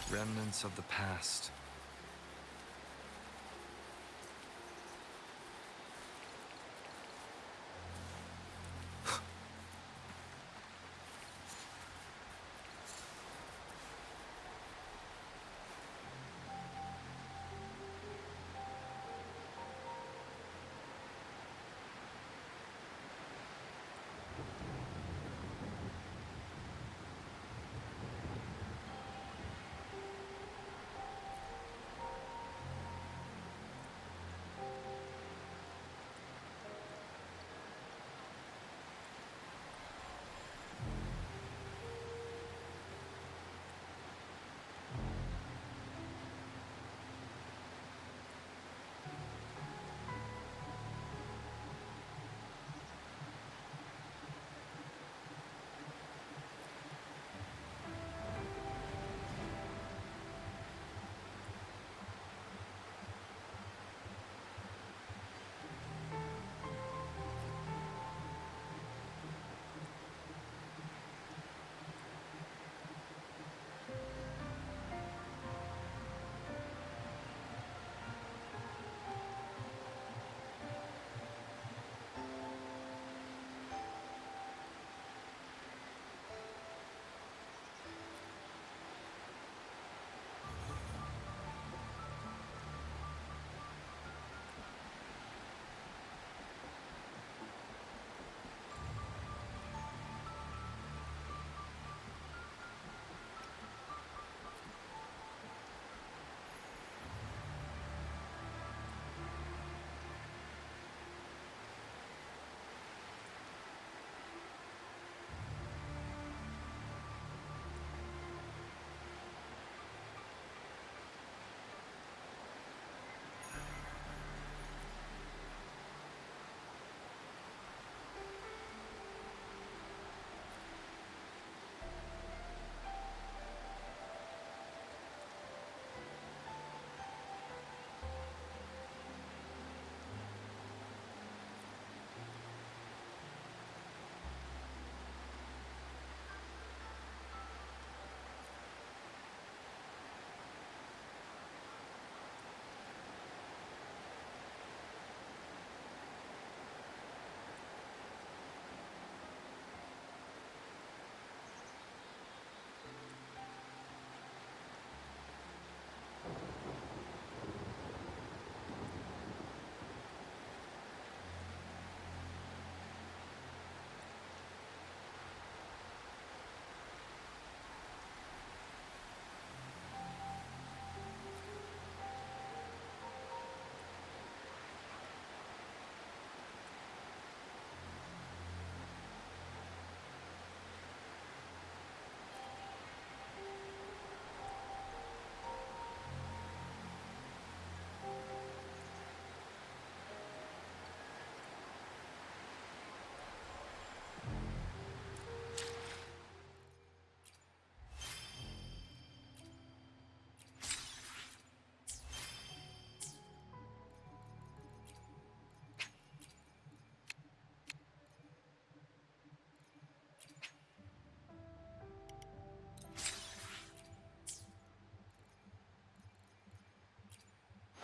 G: Remnants of the past.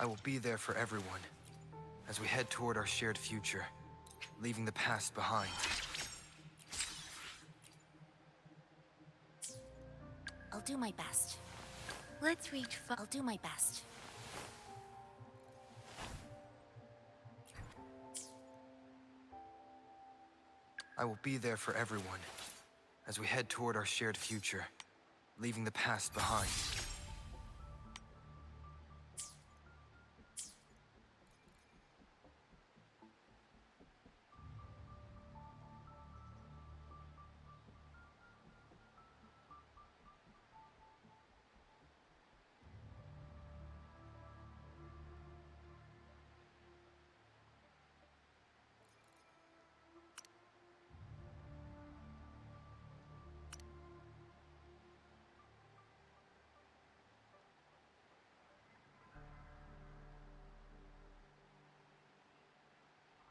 G: I will be there for everyone as we head toward our shared future, leaving the past behind.
B: I'll do my best.
D: Let's reach
B: I'll do my best.
G: I will be there for everyone as we head toward our shared future, leaving the past behind.